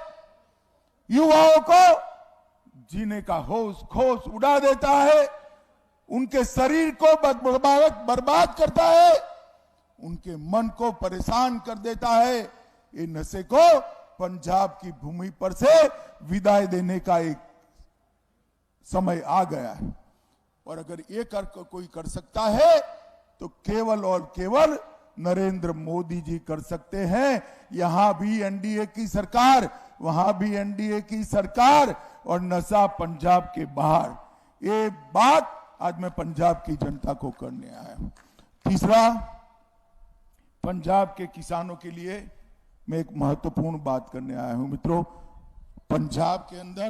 Speaker 5: युवाओं को जीने का होश खोश उड़ा देता है, उनके शरीर को बर्बाद करता है, उनके मन को परेशान कर देता है, ये नशे को पंजाब की भूमि पर से विदाई देने का एक समय आ गया है। और अगर ये कोई कर सकता है तो केवल और केवल नरेंद्र मोदी जी कर सकते हैं। यहां भी एनडीए की सरकार, वहां भी एनडीए की सरकार, और नशा पंजाब के बाहर। ये बात आज मैं पंजाब की जनता को करने आया हूं। तीसरा, पंजाब के किसानों के लिए मैं एक महत्वपूर्ण बात करने आया हूं। मित्रों, पंजाब के अंदर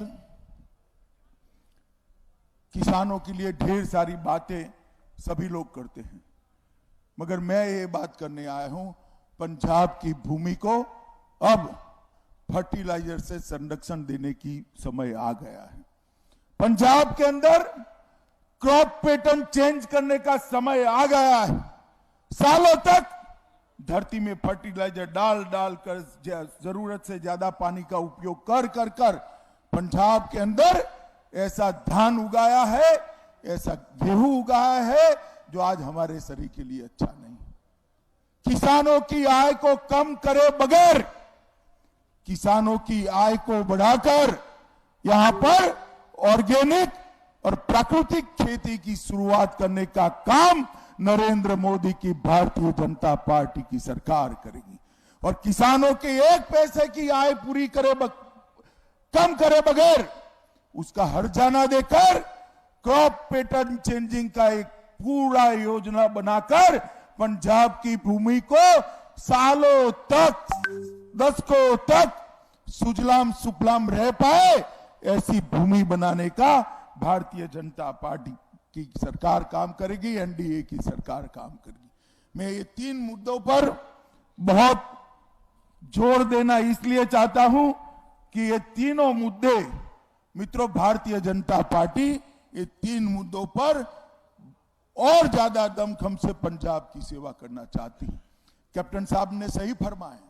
Speaker 5: किसानों के लिए ढेर सारी बातें सभी लोग करते हैं, मगर मैं ये बात करने आया हूं, पंजाब की भूमि को अब फर्टिलाइजर से संरक्षण देने की समय आ गया है। पंजाब के अंदर क्रॉप पैटर्न चेंज करने का समय आ गया है। सालों तक धरती में फर्टिलाइजर डाल डाल कर, जरूरत से ज्यादा पानी का उपयोग कर कर कर पंजाब के अंदर ऐसा धान उगाया है, ऐसा गेहूं उगाया है जो आज हमारे शरीर के लिए अच्छा नहीं। किसानों की आय को कम करे बगैर, किसानों की आय को बढ़ाकर यहां पर ऑर्गेनिक और प्राकृतिक खेती की शुरुआत करने का काम नरेंद्र मोदी की भारतीय जनता पार्टी की सरकार करेगी। और किसानों के 1 पैसे की आय पूरी करे कम करे बगैर उसका हर्जाना देकर क्रॉप पैटर्न चेंजिंग का एक पूरा योजना बनाकर पंजाब की भूमि को सालों तक, दशकों तक सुजलाम सुफलाम रह पाए, ऐसी भूमि बनाने का भारतीय जनता पार्टी की सरकार काम करेगी, एनडीए की सरकार काम करेगी। मैं ये 3 मुद्दों पर बहुत जोर देना इसलिए चाहता हूं कि ये तीनों मुद्दे, मित्रों, भारतीय जनता पार्टी ये 3 मुद्दों पर और ज्यादा दमखम से पंजाब की सेवा करना चाहती है। कैप्टन साहब ने सही फरमाया,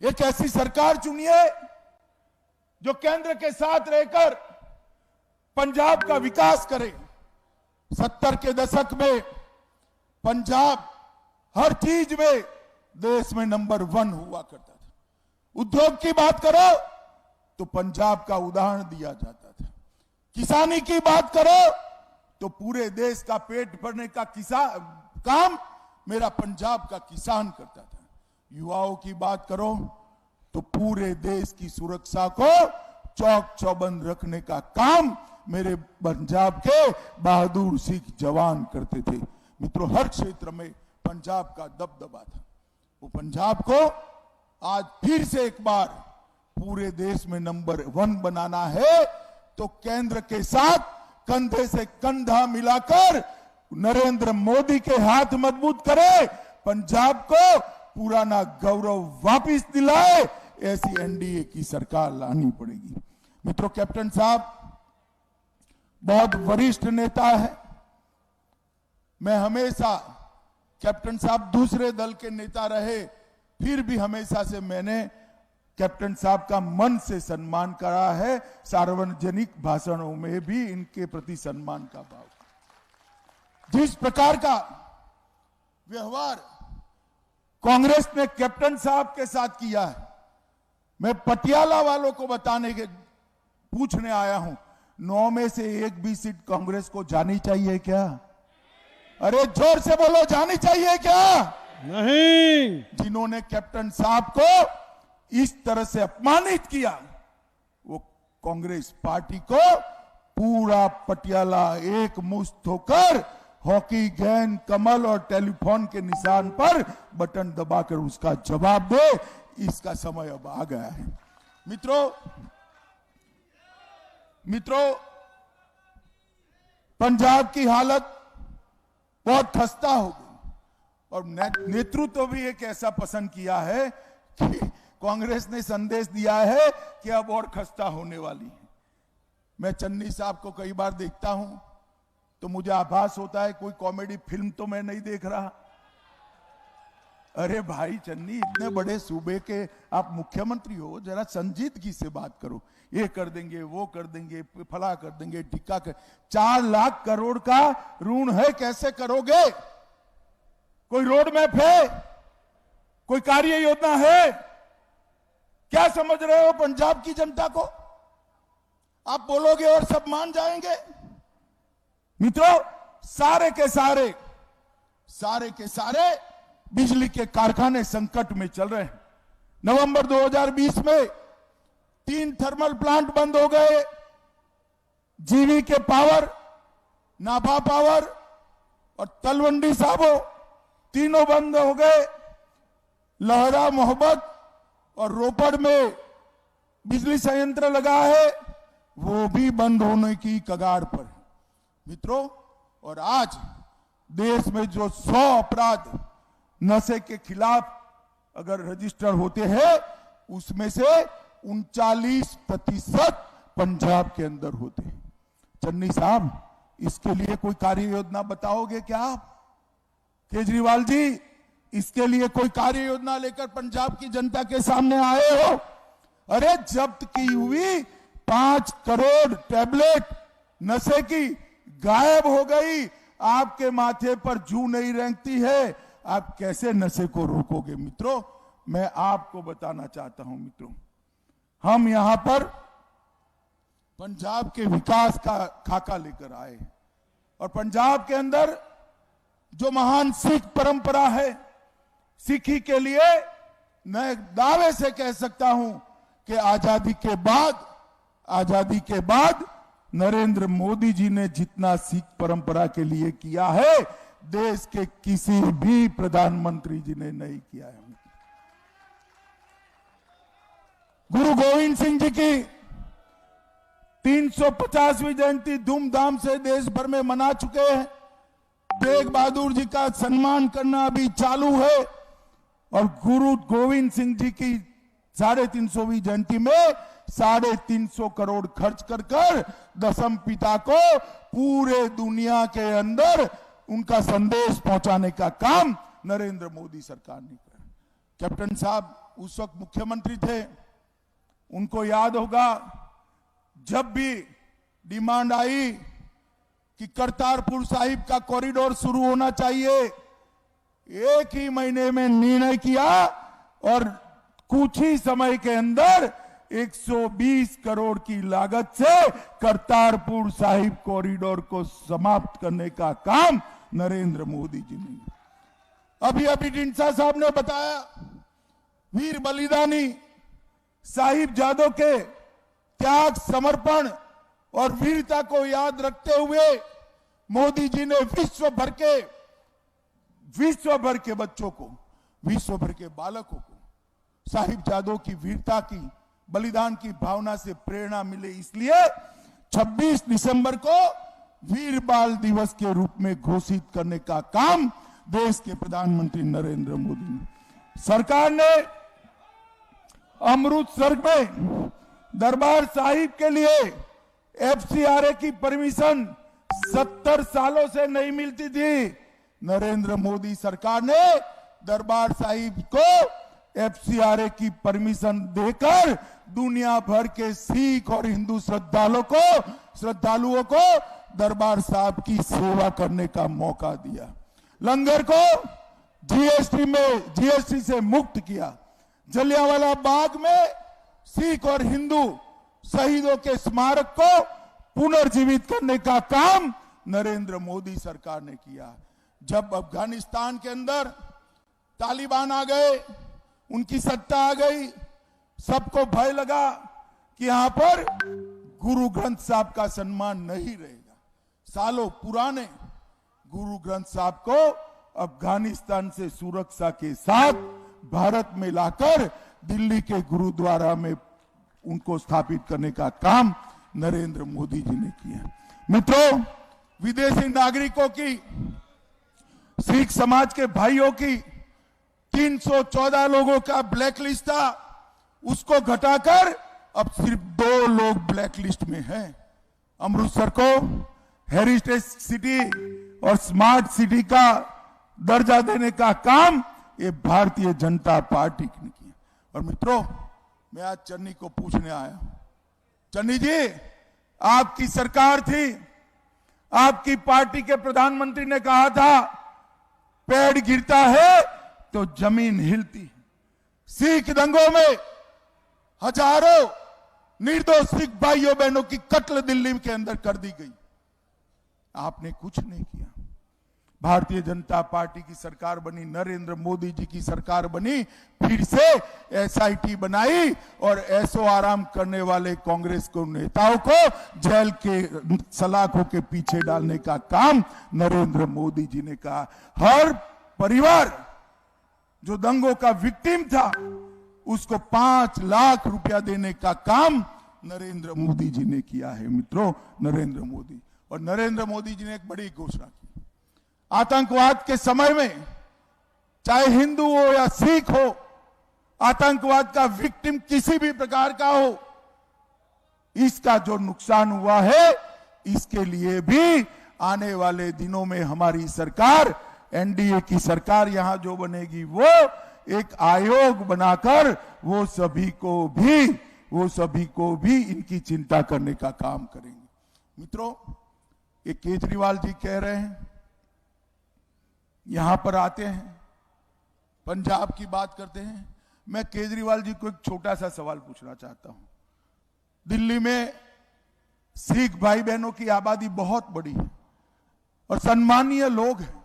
Speaker 5: एक ऐसी सरकार चुनिए जो केंद्र के साथ रहकर पंजाब का विकास करे। 70 के दशक में पंजाब हर चीज में देश में नंबर 1 हुआ करता था। उद्योग की बात करो तो पंजाब का उदाहरण दिया जाता था। किसानी की बात करो तो पूरे देश का पेट भरने का काम मेरा पंजाब का किसान करता था। युवाओं की बात करो तो पूरे देश की सुरक्षा को चौक चौबंद रखने का काम मेरे पंजाब के बहादुर सिख जवान करते थे। मित्रों, हर क्षेत्र में पंजाब का दबदबा था। वो पंजाब को आज फिर से एक बार पूरे देश में नंबर 1 बनाना है तो केंद्र के साथ कंधे से कंधा मिलाकर नरेंद्र मोदी के हाथ मजबूत करे, पंजाब को पुराना गौरव वापस दिलाए, ऐसी एनडीए की सरकार लानी पड़ेगी। मित्रों, कैप्टन साहब बहुत वरिष्ठ नेता है। मैं हमेशा, कैप्टन साहब दूसरे दल के नेता रहे, फिर भी हमेशा से मैंने कैप्टन साहब का मन से सम्मान करा है, सार्वजनिक भाषणों में भी इनके प्रति सम्मान का भाव। जिस प्रकार का व्यवहार कांग्रेस ने कैप्टन साहब के साथ किया है, मैं पटियाला वालों को पूछने आया हूं, 9 में से एक भी सीट कांग्रेस को जानी चाहिए क्या? अरे जोर से बोलो, जानी चाहिए क्या?
Speaker 2: नहीं।
Speaker 5: जिन्होंने कैप्टन साहब को इस तरह से अपमानित किया, वो कांग्रेस पार्टी को पूरा पटियाला एक मुश्त होकर हॉकी गेंद, कमल और टेलीफोन के निशान पर बटन दबाकर उसका जवाब दे, इसका समय अब आ गया है। मित्रों, पंजाब की हालत बहुत खस्ता हो गई और नेतृत्व भी एक ऐसा पसंद किया है कि कांग्रेस ने संदेश दिया है कि अब और खस्ता होने वाली है। मैं चन्नी साहब को कई बार देखता हूं तो मुझे आभास होता है कोई कॉमेडी फिल्म तो मैं नहीं देख रहा। अरे भाई चन्नी, इतने बड़े सूबे के आप मुख्यमंत्री हो, जरा संजीदगी से बात करो। ये कर देंगे, वो कर देंगे, फला कर देंगे, टिक्का कर। 4 लाख करोड़ का ऋण है, कैसे करोगे? कोई रोड मैप है? कोई कार्य योजना है? क्या समझ रहे हो पंजाब की जनता को? आप बोलोगे और सब मान जाएंगे? मित्रों, सारे के सारे बिजली के कारखाने संकट में चल रहे हैं। नवंबर 2020 में 3 थर्मल प्लांट बंद हो गए। जीवी के पावर, नाभा पावर और तलवंडी साबो तीनों बंद हो गए। लहरा, मोहब्बत और रोपड़ में बिजली संयंत्र लगा है, वो भी बंद होने की कगार पर। मित्रों, और आज देश में जो 100 अपराध नशे के खिलाफ अगर रजिस्टर होते हैं, उसमें से 39% पंजाब के अंदर होते हैं। चन्नी साहब, इसके लिए कोई कार्य योजना बताओगे क्या आप? केजरीवाल जी, इसके लिए कोई कार्य योजना लेकर पंजाब की जनता के सामने आए हो? अरे जब्त की हुई 5 करोड़ टैबलेट नशे की गायब हो गई। आपके माथे पर जू नहीं रेंगती है, आप कैसे नशे को रोकोगे? मित्रों, मैं आपको बताना चाहता हूं, मित्रों, हम यहां पर पंजाब के विकास का खाका लेकर आए और पंजाब के अंदर जो महान सिख परंपरा है, सिखी के लिए मैं दावे से कह सकता हूं कि आजादी के बाद नरेंद्र मोदी जी ने जितना सिख परंपरा के लिए किया है, देश के किसी भी प्रधानमंत्री जी ने नहीं किया है। गुरु गोविंद सिंह जी की 350वीं जयंती धूमधाम से देश भर में मना चुके हैं। तेग बहादुर जी का सम्मान करना अभी चालू है और गुरु गोविंद सिंह जी की 350वीं जयंती में 350 करोड़ खर्च कर दशम पिता को पूरे दुनिया के अंदर उनका संदेश पहुंचाने का काम नरेंद्र मोदी सरकार ने किया। कैप्टन साहब उस वक्त मुख्यमंत्री थे, उनको याद होगा जब भी डिमांड आई कि करतारपुर साहिब का कॉरिडोर शुरू होना चाहिए, एक ही महीने में निर्णय किया और कुछ ही समय के अंदर 120 करोड़ की लागत से करतारपुर साहिब कॉरिडोर को समाप्त करने का काम नरेंद्र मोदी जी ने। अभी ढींसा साहब ने बताया, वीर बलिदानी साहिबजादों के त्याग, समर्पण और वीरता को याद रखते हुए मोदी जी ने विश्व भर के बच्चों को, विश्व भर के बालकों को साहिबजादों की वीरता की, बलिदान की भावना से प्रेरणा मिले, इसलिए 26 दिसंबर को वीर बाल दिवस के रूप में घोषित करने का काम देश के प्रधानमंत्री नरेंद्र मोदी ने। सरकार ने अमृतसर में दरबार साहिब के लिए FCRA की परमिशन 70 सालों से नहीं मिलती थी। नरेंद्र मोदी सरकार ने दरबार साहिब को FCRA की परमिशन देकर दुनिया भर के सिख और हिंदू श्रद्धालुओं को दरबार साहब की सेवा करने का मौका दिया। लंगर को जीएसटी से मुक्त किया। जलियांवाला बाग में सिख और हिंदू शहीदों के स्मारक को पुनर्जीवित करने का काम नरेंद्र मोदी सरकार ने किया। जब अफगानिस्तान के अंदर तालिबान आ गए, उनकी सत्ता आ गई, सबको भय लगा कि यहां पर गुरु ग्रंथ साहब का सम्मान नहीं रहेगा। सालों पुराने गुरु ग्रंथ साहब को अफगानिस्तान से सुरक्षा के साथ भारत में लाकर दिल्ली के गुरुद्वारा में उनको स्थापित करने का काम नरेंद्र मोदी जी ने किया। मित्रों, विदेशी नागरिकों की, सिख समाज के भाइयों की 314 लोगों का ब्लैक लिस्ट था, उसको घटाकर अब सिर्फ 2 लोग ब्लैक लिस्ट में हैं। अमृतसर को हेरिटेज सिटी और स्मार्ट सिटी का दर्जा देने का काम ये भारतीय जनता पार्टी ने किया। और मित्रों, मैं आज चन्नी को पूछने आया हूं। चन्नी जी, आपकी सरकार थी, आपकी पार्टी के प्रधानमंत्री ने कहा था पेड़ गिरता है तो जमीन हिलती है। सिख दंगों में हजारों निर्दोष सिख भाइयों बहनों की कत्ल दिल्ली के अंदर कर दी गई, आपने कुछ नहीं किया। भारतीय जनता पार्टी की सरकार बनी, नरेंद्र मोदी जी की सरकार बनी, फिर से एसआईटी बनाई और ऐसो आराम करने वाले कांग्रेस को नेताओं को जेल के सलाखों के पीछे डालने का काम नरेंद्र मोदी जी ने कहा। हर परिवार जो दंगों का विक्टिम था उसको 5 लाख रुपया देने का काम नरेंद्र मोदी जी ने किया है। मित्रों, नरेंद्र मोदी और नरेंद्र मोदी जी ने एक बड़ी घोषणा की। आतंकवाद के समय में चाहे हिंदू हो या सिख हो, आतंकवाद का विक्टिम किसी भी प्रकार का हो, इसका जो नुकसान हुआ है इसके लिए भी आने वाले दिनों में हमारी सरकार, एनडीए की सरकार यहां जो बनेगी, वो एक आयोग बनाकर वो सभी को भी इनकी चिंता करने का काम करेंगे। मित्रों, ये केजरीवाल जी कह रहे हैं, यहां पर आते हैं, पंजाब की बात करते हैं। मैं केजरीवाल जी को एक छोटा सा सवाल पूछना चाहता हूं। दिल्ली में सिख भाई बहनों की आबादी बहुत बड़ी है और सम्मानीय लोग हैं।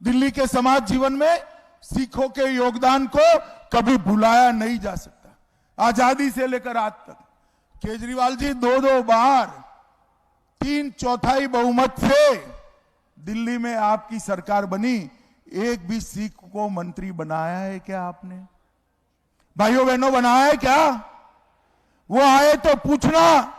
Speaker 5: दिल्ली के समाज जीवन में सिखों के योगदान को कभी भुलाया नहीं जा सकता, आजादी से लेकर आज तक। केजरीवाल जी 2 बार 3/4 बहुमत से दिल्ली में आपकी सरकार बनी, एक भी सिख को मंत्री बनाया है क्या आपने? भाइयों बहनों, बनाया है क्या? वो आए तो पूछना।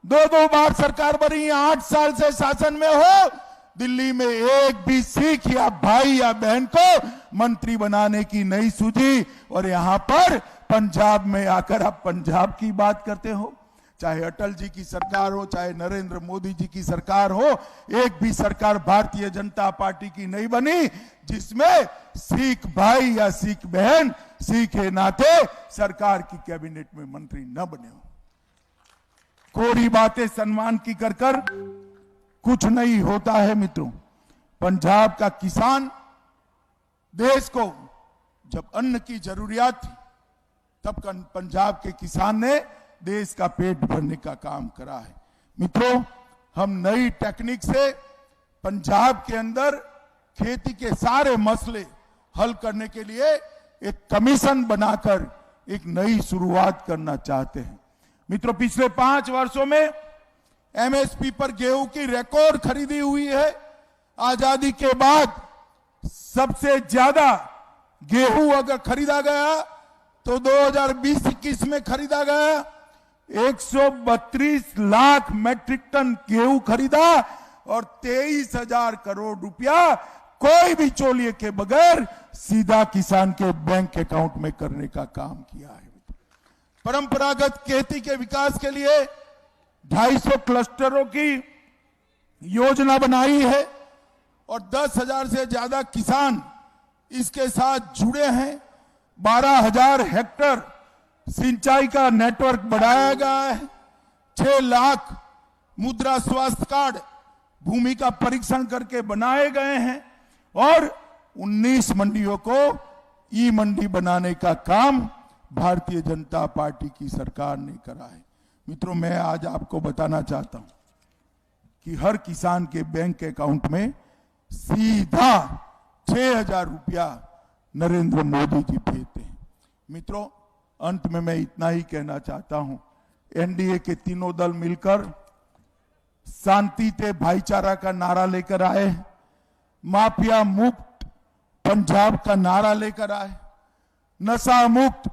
Speaker 5: 2 बार सरकार बनी, 8 साल से शासन में हो, दिल्ली में एक भी सिख या भाई या बहन को मंत्री बनाने की नहीं सूझी। और यहां पर पंजाब में आकर आप पंजाब की बात करते हो। चाहे अटल जी की सरकार हो, चाहे नरेंद्र मोदी जी की सरकार हो, एक भी सरकार भारतीय जनता पार्टी की नहीं बनी जिसमें सिख भाई या सिख बहन सिख के नाते सरकार की कैबिनेट में मंत्री न बने हो। कोरी बातें सम्मान की कर कुछ नहीं होता है। मित्रों, पंजाब का किसान, देश को जब अन्न की जरूरियात थी तब पंजाब के किसान ने देश का पेट भरने का काम करा है। मित्रों, हम नई टेक्निक से पंजाब के अंदर खेती के सारे मसले हल करने के लिए एक कमीशन बनाकर एक नई शुरुआत करना चाहते हैं। मित्रों, पिछले 5 वर्षों में एमएसपी पर गेहूं की रिकॉर्ड खरीदी हुई है। आजादी के बाद सबसे ज्यादा गेहूं अगर खरीदा गया तो 2020-21 में खरीदा गया 132 लाख मैट्रिक टन गेहूं खरीदा और 23,000 करोड़ रुपया कोई भी चोलिए के बगैर सीधा किसान के बैंक अकाउंट में करने का काम किया है। परंपरागत खेती के विकास के लिए 250 क्लस्टरों की योजना बनाई है और 10,000 से ज्यादा किसान इसके साथ जुड़े हैं। 12,000 हेक्टेयर सिंचाई का नेटवर्क बढ़ाया गया है। 6 लाख मुद्रा स्वास्थ्य कार्ड भूमि का परीक्षण करके बनाए गए हैं और 19 मंडियों को ई मंडी बनाने का काम भारतीय जनता पार्टी की सरकार ने करा है। मित्रों, मैं आज आपको बताना चाहता हूं कि हर किसान के बैंक अकाउंट में सीधा 6,000 रुपया नरेंद्र मोदी जी भेजते हैं। मित्रों, अंत में मैं इतना ही कहना चाहता हूं, एनडीए के तीनों दल मिलकर शांति ते भाईचारा का नारा लेकर आए, माफिया मुक्त पंजाब का नारा लेकर आए, नशा मुक्त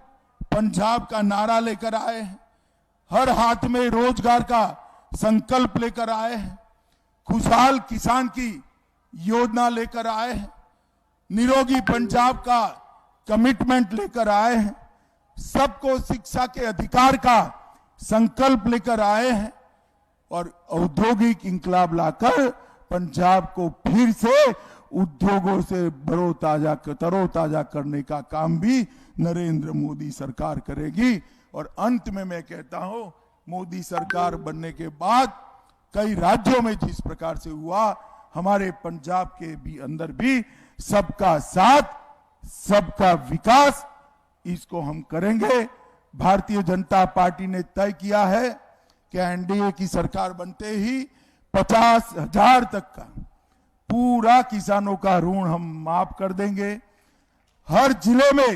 Speaker 5: पंजाब का नारा लेकर आए, हर हाथ में रोजगार का संकल्प लेकर आए, खुशहाल किसान की योजना लेकर आए, निरोगी पंजाब का कमिटमेंट लेकर आए हैं, सबको शिक्षा के अधिकार का संकल्प लेकर आए हैं और औद्योगिक इंकलाब लाकर पंजाब को फिर से उद्योगों से तरोताजा करने का काम भी नरेंद्र मोदी सरकार करेगी। और अंत में मैं कहता हूं, मोदी सरकार बनने के बाद कई राज्यों में जिस प्रकार से हुआ, हमारे पंजाब के भी अंदर भी सबका साथ सबका विकास, इसको हम करेंगे। भारतीय जनता पार्टी ने तय किया है कि एनडीए की सरकार बनते ही 50,000 तक का पूरा किसानों का ऋण हम माफ कर देंगे। हर जिले में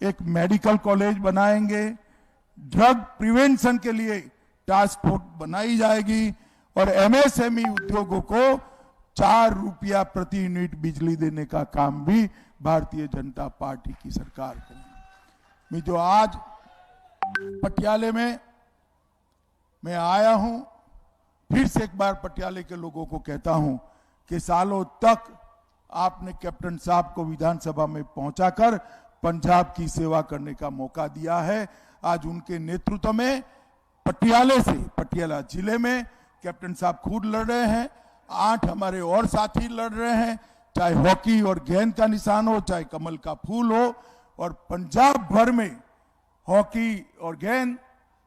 Speaker 5: एक मेडिकल कॉलेज बनाएंगे, ड्रग प्रिवेंशन के लिए टास्क फोर्स बनाई जाएगी और एमएसएमई उद्योगों को 4 रुपया प्रति यूनिट बिजली देने का काम भी भारतीय जनता पार्टी की सरकार करेगी। मैं जो आज पटियाले में मैं आया हूं, फिर से एक बार पटियाले के लोगों को कहता हूं कि सालों तक आपने कैप्टन साहब को विधानसभा में पहुंचाकर पंजाब की सेवा करने का मौका दिया है। आज उनके नेतृत्व में पटियाला जिले में कैप्टन साहब खुद लड़ रहे हैं, 8 हमारे और साथी लड़ रहे हैं, चाहे हॉकी और गेंद का निशान हो, चाहे कमल का फूल हो। और पंजाब भर में हॉकी और गेंद,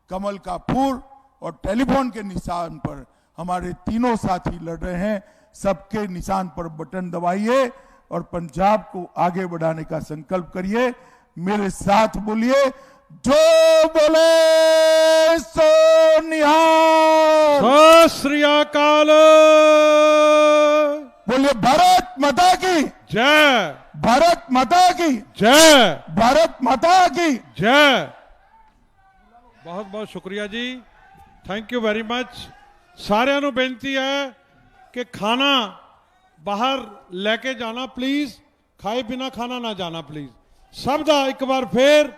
Speaker 5: कमल का फूल और टेलीफोन के निशान पर हमारे तीनों साथी लड़ रहे हैं। सबके निशान पर बटन दबाइए और पंजाब को आगे बढ़ाने का संकल्प करिए। मेरे साथ बोलिए, जो बोले सो निहाल।
Speaker 2: सत श्री अकाल।
Speaker 5: बोलिए भारत माता की
Speaker 2: जय,
Speaker 5: भारत माता की
Speaker 2: जय,
Speaker 5: भारत माता की
Speaker 2: जय। बहुत बहुत शुक्रिया जी, थैंक यू वेरी मच। साਰਿਆਂ ਨੂੰ ਬੇਨਤੀ ਹੈ कि खाना बाहर लेके जाना प्लीज, खाए बिना खाना ना जाना प्लीज। सब ਦਾ ਇੱਕ ਵਾਰ ਫੇਰ